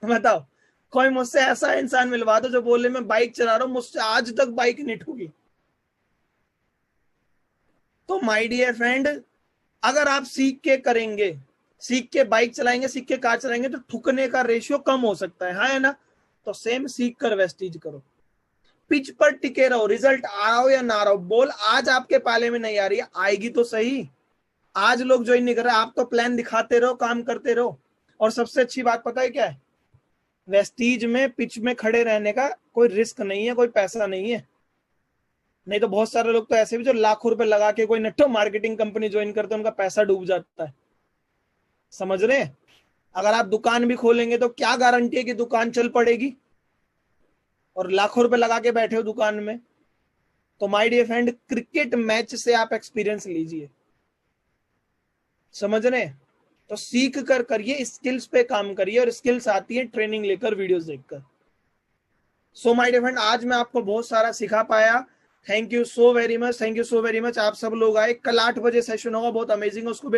Speaker 1: बताओ। कोई मुझसे ऐसा इंसान मिलवा दो जो बोले मैं बाइक चला रहा हूं, मुझसे आज तक बाइक नहीं ठुकी। तो माय डियर फ्रेंड, अगर आप सीख के करेंगे, सीख के बाइक चलाएंगे, सीख के कार चलाएंगे, तो ठुकने का रेशियो कम हो सकता है, हाँ है ना? तो सेम सीख कर वेस्टीज करो, पिच पर टिके रहो, रिजल्ट आ रहा हो या ना आ रहा हो। बॉल आज आपके पाले में नहीं आ रही है, आएगी तो सही। आज लोग ज्वाइन नहीं कर रहे, आप तो प्लान दिखाते रहो, काम करते रहो। और सबसे अच्छी बात पता है क्या है, वेस्टीज में पिच में खड़े रहने का कोई रिस्क नहीं है, कोई पैसा नहीं है। नहीं तो बहुत सारे लोग तो ऐसे भी जो लाखों रुपए लगा के कोई नेटो मार्केटिंग कंपनी ज्वाइन करते हैं, उनका पैसा डूब जाता है। समझ रहे हैं? अगर आप दुकान भी खोलेंगे तो क्या गारंटी है कि दुकान चल पड़ेगी, और लाखों रुपए लगा के बैठे हो दुकान में। तो my dear friend, cricket match से आप एक्सपीरियंस लीजिए, समझ रहे हैं? तो सीख कर करिए, स्किल्स पे काम करिए, और स्किल्स आती है ट्रेनिंग लेकर, वीडियोस देखकर। सो माय डियर फ्रेंड, आज मैं आपको बहुत सारा सिखा पाया। Thank you so very much, thank you so very much. आप सब लोग आए, कल 8 बजे सेशन होगा, बहुत अमेजिंग है, उसको